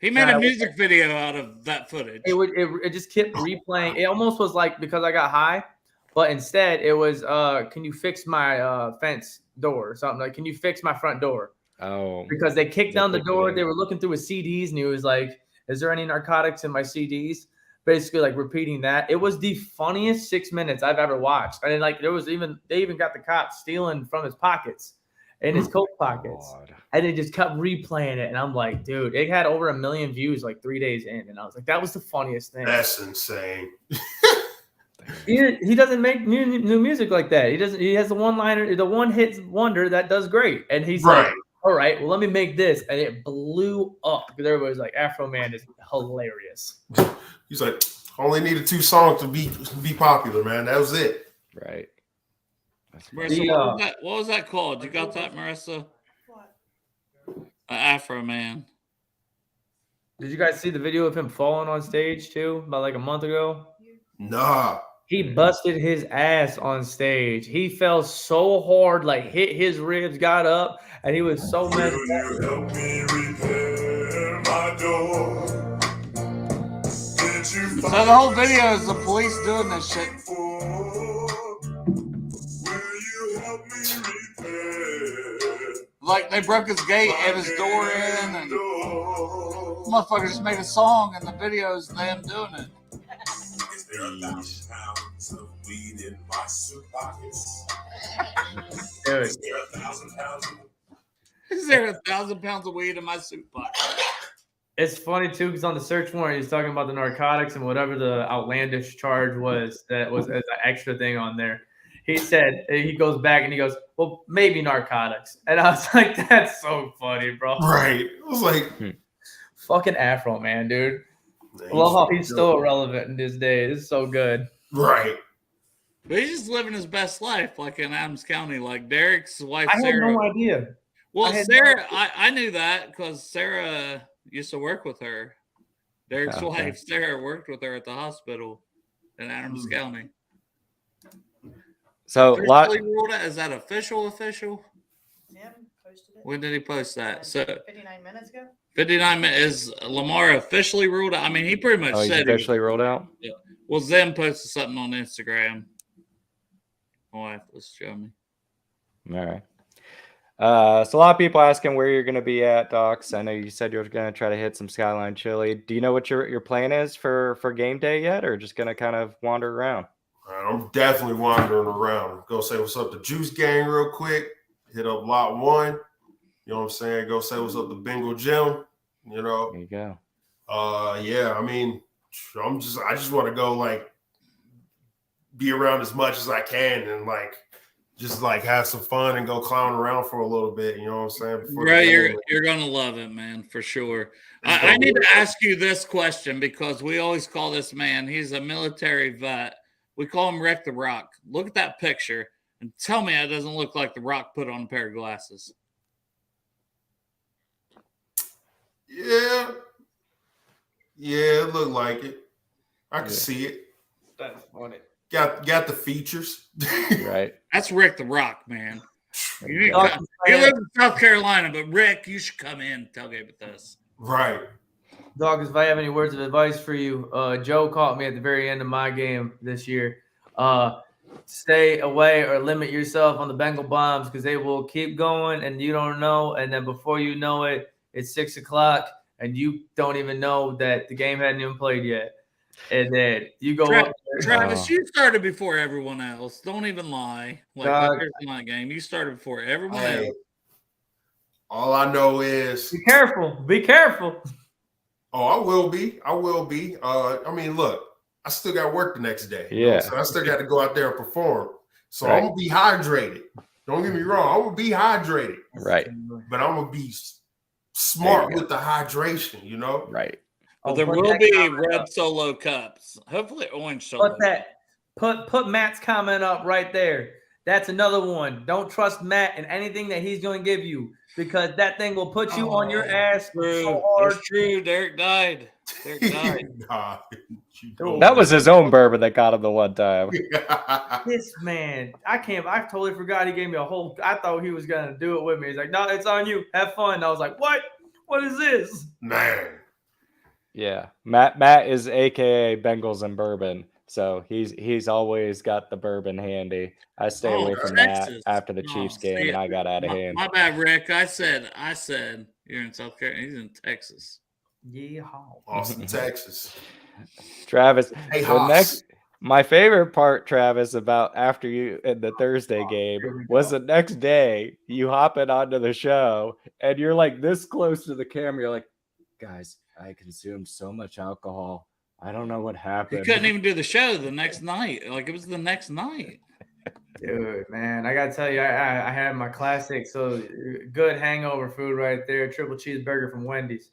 He made a music video out of that footage. It just kept replaying. It almost was like because I got high, but instead it was can you fix my fence door or something, like can you fix my front door? Oh, because they kicked down the door. They were looking through his CDs and he was like, is there any narcotics in my CDs? Basically like repeating that. It was the funniest 6 minutes I've ever watched. And like they even got the cops stealing from his pockets in his coat pockets. God. And they just kept replaying it. And I'm like, dude, it had over 1 million views like 3 days in. And I was like, that was the funniest thing. That's insane. He doesn't make new music like that. He has the one-liner, the one-hit wonder that does great. And he's like, all right, well, let me make this. And it blew up because everybody's like, Afro Man is hilarious. He's like, only needed 2 songs to be popular, man. That was it. Right. Marissa, what was that called? You got that, Marissa? What? Afro Man. Did you guys see the video of him falling on stage too about like a month ago? Nah. He busted his ass on stage. He fell so hard, like hit his ribs, got up, and he was so mad. Will you help me repair my door? So the whole video is the police doing this shit. Like they broke his gate and his door in, and motherfuckers just made a song, and the video is them doing it. Is there 1,000 pounds of weed in my suit pockets? Dude. Is there 1,000 pounds of Is there 1,000 pounds of weed in my suit pocket? It's funny too because on the search warrant he's talking about the narcotics and whatever the outlandish charge was that was as an extra thing on there. He said he goes back and he goes, well, maybe narcotics, and I was like, that's so funny, bro. Right. It was like fucking Afro Man, dude. I love how he's still irrelevant in this day. It's so good. Right. But he's just living his best life, like in Adams County. Like Derek's wife, I Sarah. had no idea. Well, Sarah, I knew that because Sarah used to work with her. Derek's wife, Sarah, worked with her at the hospital in Adams County. So, is that official? Yeah, posted it. When did he post that? So 59 minutes ago. 59 minutes. Is Lamar officially ruled out? I mean, he pretty much said he's officially ruled out. Yeah. Well, Zim posted something on Instagram. My wife was showing me. All right. So a lot of people asking where you're going to be at, Docs. I know you said you were going to try to hit some Skyline Chili. Do you know what your plan is for game day yet, or just going to kind of wander around? I'm definitely wandering around. Go say what's up to Juice Gang real quick. Hit up Lot 1. You know what I'm saying? Go say what's up to Bengal Gym. You know. There you go. Yeah. I mean, I just want to go like be around as much as I can and like just like have some fun and go clown around for a little bit. You know what I'm saying? Right, you're gonna love it, man, for sure. I need to ask you this question because we always call this man. He's a military vet. We call him Rick the Rock. Look at that picture and tell me that doesn't look like the Rock put on a pair of glasses. Yeah, it looked like it. I can see it. That's funny. Got the features. Right. That's Rick the Rock, man. He lives in South Carolina, but Rick, you should come in and tailgate with us. Right. Dogs, if I have any words of advice for you, Joe caught me at the very end of my game this year. Stay away or limit yourself on the Bengal bombs because they will keep going and you don't know. And then before you know it, it's 6 o'clock and you don't even know that the game hadn't even played yet. And then you go up there. Travis, you started before everyone else. Don't even lie. Like there's my game. You started before everyone else. All I know is be careful. Be careful. Oh, I will be. I mean, look, I still got work the next day. Yeah. So I still got to go out there and perform. So right. I'm going to be hydrated. Don't get me wrong. I'm going to be hydrated. Right. But I'm going to be smart with the hydration, you know? Right. But there will be red solo cups. Hopefully orange solo. Put Matt's comment up right there. That's another one. Don't trust Matt in anything that he's going to give you because that thing will put you on your ass so hard. That's true. Derek died. Nah, that was his own bourbon that got him the one time. This man, I totally forgot he gave me I thought he was going to do it with me. He's like, no, it's on you. Have fun. I was like, what? What is this? Man. Yeah, Matt is AKA Bengals and bourbon, so he's always got the bourbon handy. I stay away from Texas. that after the Chiefs game, and I got out of hand. My bad, Rick. I said you're in South Carolina. He's in Texas. Yeehaw. Austin, Texas. Travis, Hey, Haas. my favorite part, Travis, about after you in the Thursday game was the next day you hopping onto the show and you're like this close to the camera. You're like, guys, I consumed so much alcohol. I don't know what happened. You couldn't even do the show the next night. Like it was the next night. Dude, man, I gotta tell you, I had my classic, so good hangover food right there, triple cheeseburger from Wendy's.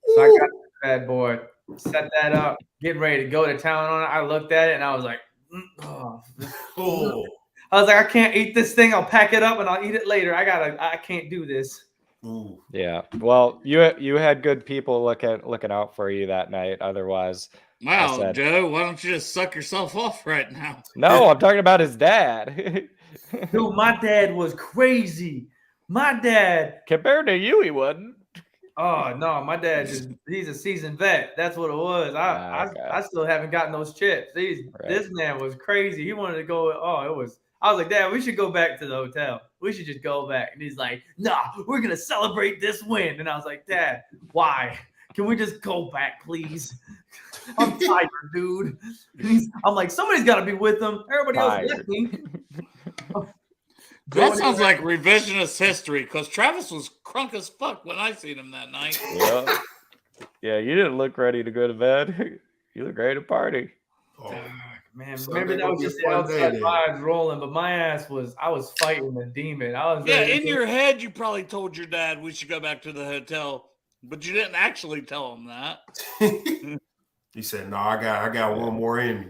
So I got that boy, set that up, getting ready to go to town on it. I looked at it and I was like, oh. I was like, I can't eat this thing. I'll pack it up and I'll eat it later. I can't do this. Ooh. Yeah. Well, you had good people looking out for you that night. Otherwise, wow, Joe, why don't you just suck yourself off right now? No, I'm talking about his dad. Dude, my dad was crazy. My dad, compared to you, he wasn't. Oh no, my dad he's a seasoned vet. That's what it was. I still haven't gotten those chips. This man was crazy. He wanted to go. I was like, Dad, we should go back to the hotel. We should just go back. And he's like, nah, we're gonna celebrate this win. And I was like, Dad, why? Can we just go back, please? I'm tired, dude. I'm like, somebody's gotta be with them. Everybody else left me. That sounds like revisionist history because Travis was crunk as fuck when I seen him that night. Yeah, you didn't look ready to go to bed. You look ready to party. Oh, man, maybe that was just the outside vibes rolling, but my ass I was fighting the demon. In your head, you probably told your dad we should go back to the hotel, but you didn't actually tell him that. He said, "No, I got one more in me."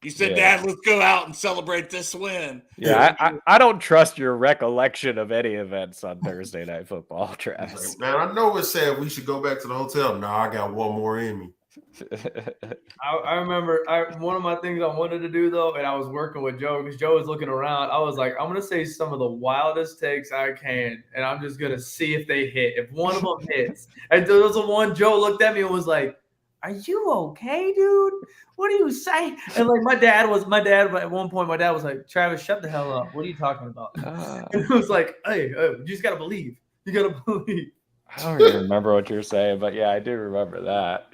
You said, Dad, let's go out and celebrate this win. Yeah, I don't trust your recollection of any events on Thursday Night Football, Travis. Man, I know it said we should go back to the hotel. No, I got one more in me. I remember one of my things I wanted to do, though, and I was working with Joe because Joe was looking around. I was like, I'm going to say some of the wildest takes I can, and I'm just going to see if they hit. If one of them hits. And there was one, Joe looked at me and was like, are you okay, dude? What are you saying? And like my dad at one point, my dad was like, Travis, shut the hell up. What are you talking about? And it was like, hey, you just got to believe. You got to believe. I don't even remember what you're saying, but yeah, I do remember that.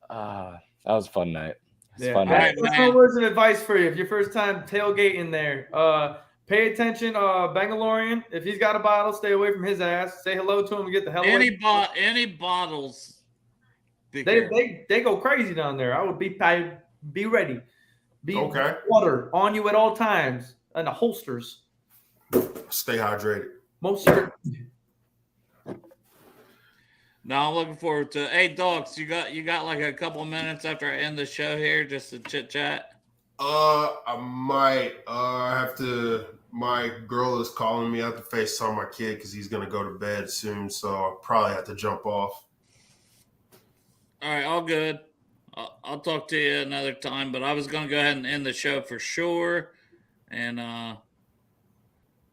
That was a fun night. Fun night. Some words of advice for you. If your first time tailgating there, pay attention, Bangalorean. If he's got a bottle, stay away from his ass. Say hello to him and get the hell away. Any bottles. They go crazy down there. I would be ready. Be okay. Water on you at all times and the holsters. Stay hydrated. Most certainly. Now I'm looking forward to. Hey, Dogs, you got like a couple of minutes after I end the show here, just to chit chat. I might. I have to. My girl is calling me. I have to FaceTime my kid because he's gonna go to bed soon. So I'll probably have to jump off. All right, all good. I'll talk to you another time, but I was going to go ahead and end the show for sure. And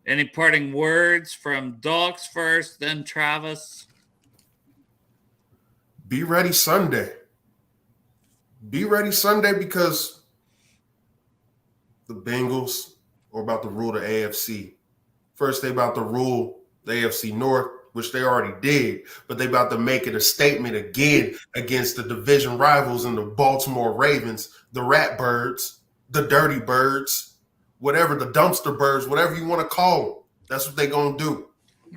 any parting words from Dogs first, then Travis? Be ready Sunday. Be ready Sunday because the Bengals are about to rule the AFC. First, they're about to rule the AFC North, which they already did, but they about to make it a statement again against the division rivals and the Baltimore Ravens, the Rat Birds, the Dirty Birds, whatever, the Dumpster Birds, whatever you want to call them. That's what they going to do.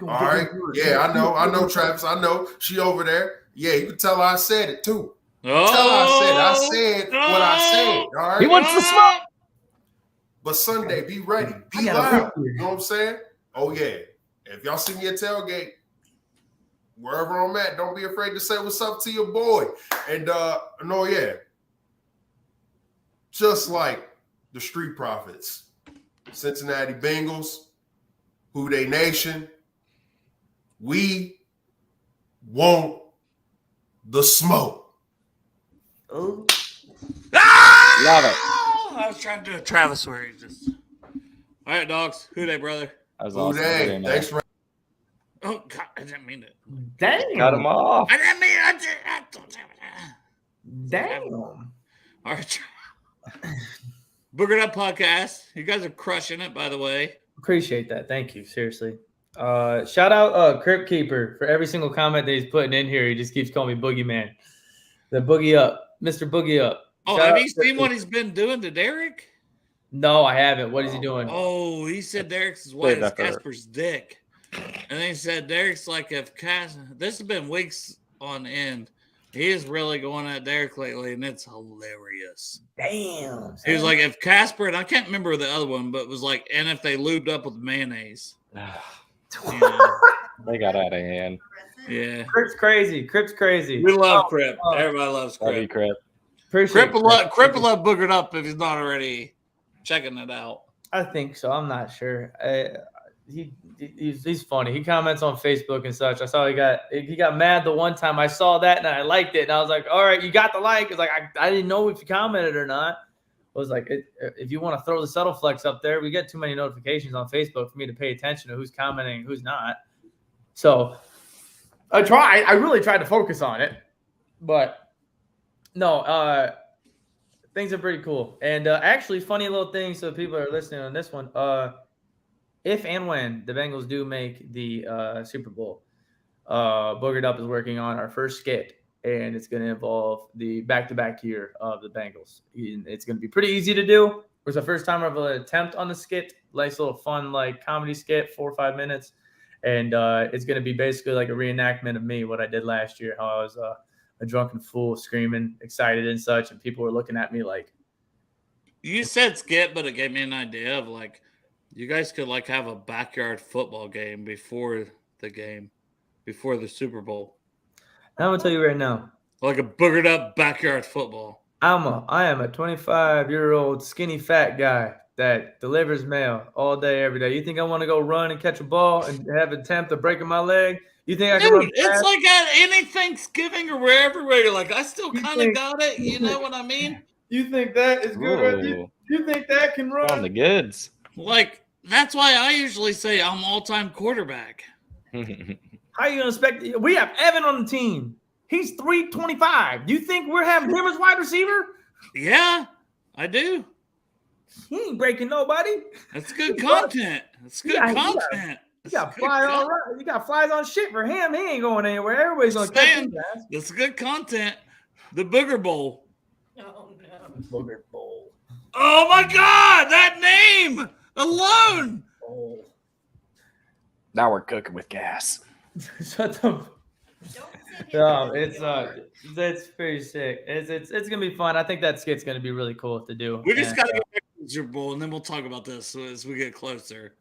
All right? Yeah, I know, Travis. I know. She over there. Yeah, you can tell her I said it, too. Tell her I said what I said. All right? He wants to smoke. But Sunday, be ready. Be loud. You know what I'm saying? Oh, yeah. If y'all see me at tailgate, wherever I'm at, don't be afraid to say what's up to your boy. And just like the Street Profits, Cincinnati Bengals, Who They Nation, we want the smoke. Oh. Love it. I was trying to do a Travis where he just. All right, Dogs. Who they, brother? That was Who awesome. they? Thanks for. Oh God, I didn't mean it. Dang. Cut him off. I didn't mean it. Damn. All right. Boogered Up Podcast. You guys are crushing it, by the way. Appreciate that. Thank you. Seriously. Shout out Crypt Keeper for every single comment that he's putting in here. He just keeps calling me Boogeyman. The Boogie Up. Mr. Boogie Up. Oh, Shout have out you seen what he's been doing to Derek? No, I haven't. What is he doing? Oh, he said Derek's as white as Casper's dick. And then he said Derek's like if this has been weeks on end. He is really going at Derek lately, and it's hilarious. Damn. He was like, if Casper, and I can't remember the other one, but it was like, and if they lubed up with mayonnaise. They got out of hand. Yeah. Crip's crazy. Crip's crazy. We love Crip. Everybody loves Crip. Crip. Crip will love Boogered Up if he's not already checking it out. I think so. I'm not sure. He's funny. He comments on Facebook and such. I saw he got mad the one time. I saw that and I liked it. And I was like, all right, you got the like. It's like, I didn't know if you commented or not. I was like, if you want to throw the subtle flex up there, we get too many notifications on Facebook for me to pay attention to who's commenting and who's not. So I really tried to focus on it, but no, things are pretty cool. And actually funny little things. So people are listening on this one, if and when the Bengals do make the Super Bowl, Boogered Up is working on our first skit, and it's going to involve the back-to-back year of the Bengals. It's going to be pretty easy to do. It was the first time of an attempt on the skit, nice little fun like comedy skit, 4 or 5 minutes, and it's going to be basically like a reenactment of me, what I did last year, how I was a drunken fool, screaming, excited and such, and people were looking at me like. You said skit, but it gave me an idea of like. You guys could like have a backyard football game before the Super Bowl. I'm gonna tell you right now, like a boogered up backyard football. I am a 25-year-old skinny fat guy that delivers mail all day every day. You think I want to go run and catch a ball and have an attempt of breaking my leg? You think I can run fast? It's like at any Thanksgiving or wherever where you're like, I still kind of got it. You know what I mean? You think that is good? You think that can run? On the goods. Like. That's why I usually say I'm all-time quarterback. How are you going to expect? We have Evan on the team. He's 325. Do you think we're having him as wide receiver? Yeah, I do. He ain't breaking nobody. That's good content. That's good content. You got flies on right. You got flies on shit for him. He ain't going anywhere. Everybody's going to catch him. That's good content. The Booger Bowl. Oh, no. Booger Bowl. Oh, my God. That name. Alone. Oh. Now we're cooking with gas. Shut up. No, it's pretty sick. It's gonna be fun. I think that skit's gonna be really cool to do. We just gotta get back to the Super Bowl, and then we'll talk about this as we get closer.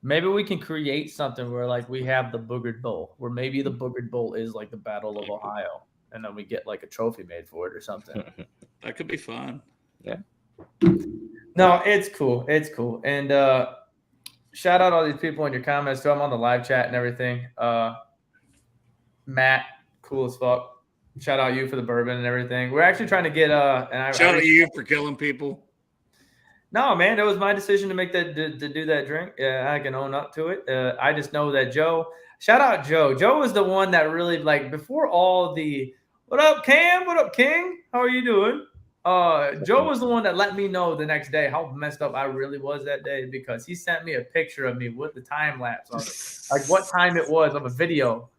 Maybe we can create something where like we have the Boogered Bowl, where maybe the Boogered Bowl is like the Battle of Ohio, and then we get like a trophy made for it or something. That could be fun. Yeah. No, it's cool. It's cool. And shout out all these people in your comments too. I'm on the live chat and everything. Matt, cool as fuck. Shout out you for the bourbon and everything. We're actually trying to get shout out you for killing people. No, man, it was my decision to make that to do that drink. I can own up to it. I just know that Joe. Shout out Joe. Joe was the one that really like before all the. What up, Cam? What up, King? How are you doing? Joe was the one that let me know the next day how messed up I really was that day because he sent me a picture of me with the time lapse on it, like what time it was of a video.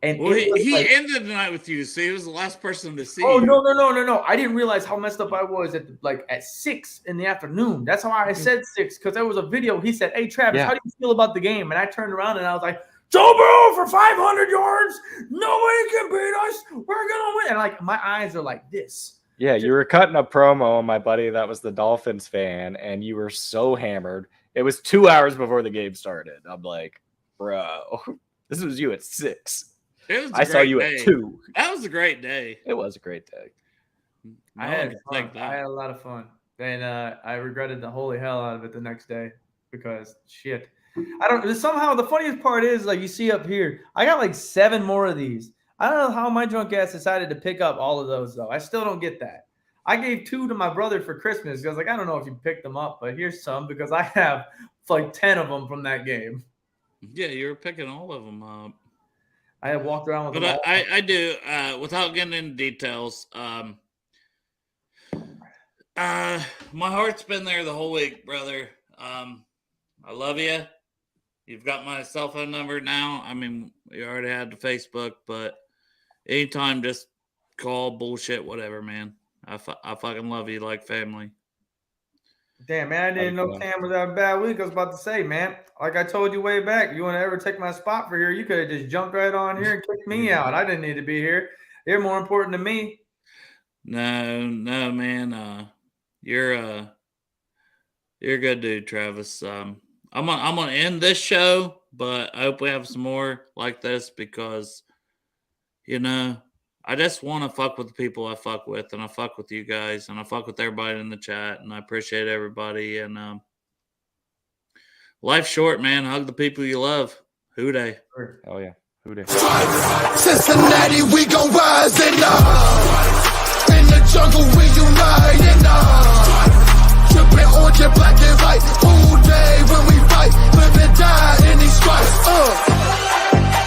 And well, he ended the night with you, so he was the last person to see. Oh you. No! I didn't realize how messed up I was at 6 in the afternoon. That's why I said 6 because there was a video. He said, "Hey Travis, how do you feel about the game?" And I turned around and I was like, "Joe Burrow for 500 yards, nobody can beat us. We're gonna win!" And like my eyes are like this. Yeah, you were cutting a promo on my buddy that was the Dolphins fan, and you were so hammered. It was 2 hours before the game started. I'm like, bro, this was you at 6. I saw you at 2. That was a great day. It was a great day. I had fun. I had a lot of fun. And I regretted the holy hell out of it the next day because shit. Somehow the funniest part is like you see up here, I got like 7 more of these. I don't know how my drunk ass decided to pick up all of those, though. I still don't get that. I gave 2 to my brother for Christmas because, like, I don't know if you picked them up, but here's some because I have like 10 of them from that game. Yeah, you were picking all of them up. I have walked around with But I do, without getting into details, my heart's been there the whole week, brother. I love you. You've got my cell phone number now. I mean, we already had the Facebook, but anytime, just call, bullshit, whatever, man. I fucking love you like family. Damn, man, I didn't know Cam was having a bad week. I was about to say, man, like I told you way back, you want to ever take my spot for here, you could have just jumped right on here and kicked me out. I didn't need to be here. You're more important to me. No, man. You're a good dude, Travis. I'm gonna end this show, but I hope we have some more like this because, you know, I just want to fuck with the people I fuck with, and I fuck with you guys, and I fuck with everybody in the chat, and I appreciate everybody. And life's short, man. Hug the people you love. Who dey? Oh yeah, who dey? Cincinnati, we gon' rise and in the jungle we unite and tripping orange and black and white. Whole day when we fight, live and die in these stripes.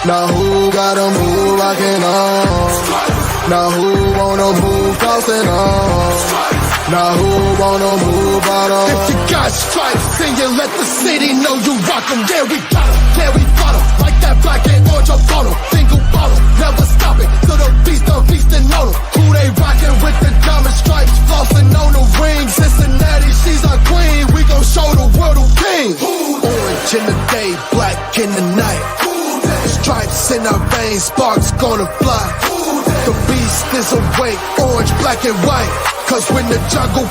Now who gotta move rockin' on? Now who wanna move crossing on? Now who wanna move out on? If you got stripes, then you let the city know you rock 'em. Yeah, we got 'em, yeah, we fought 'em. Like that black and orange up on 'em. Single bottle, never stop it. To the feastin' on 'em. Who they rockin' with the diamond stripes? Flossin' on the ring. Cincinnati, she's our queen. We gon' show the world who king. Orange in the day, black in the night. Stripes in our veins, sparks gonna fly. The beast is awake, orange, black and white. 'Cause when the jungle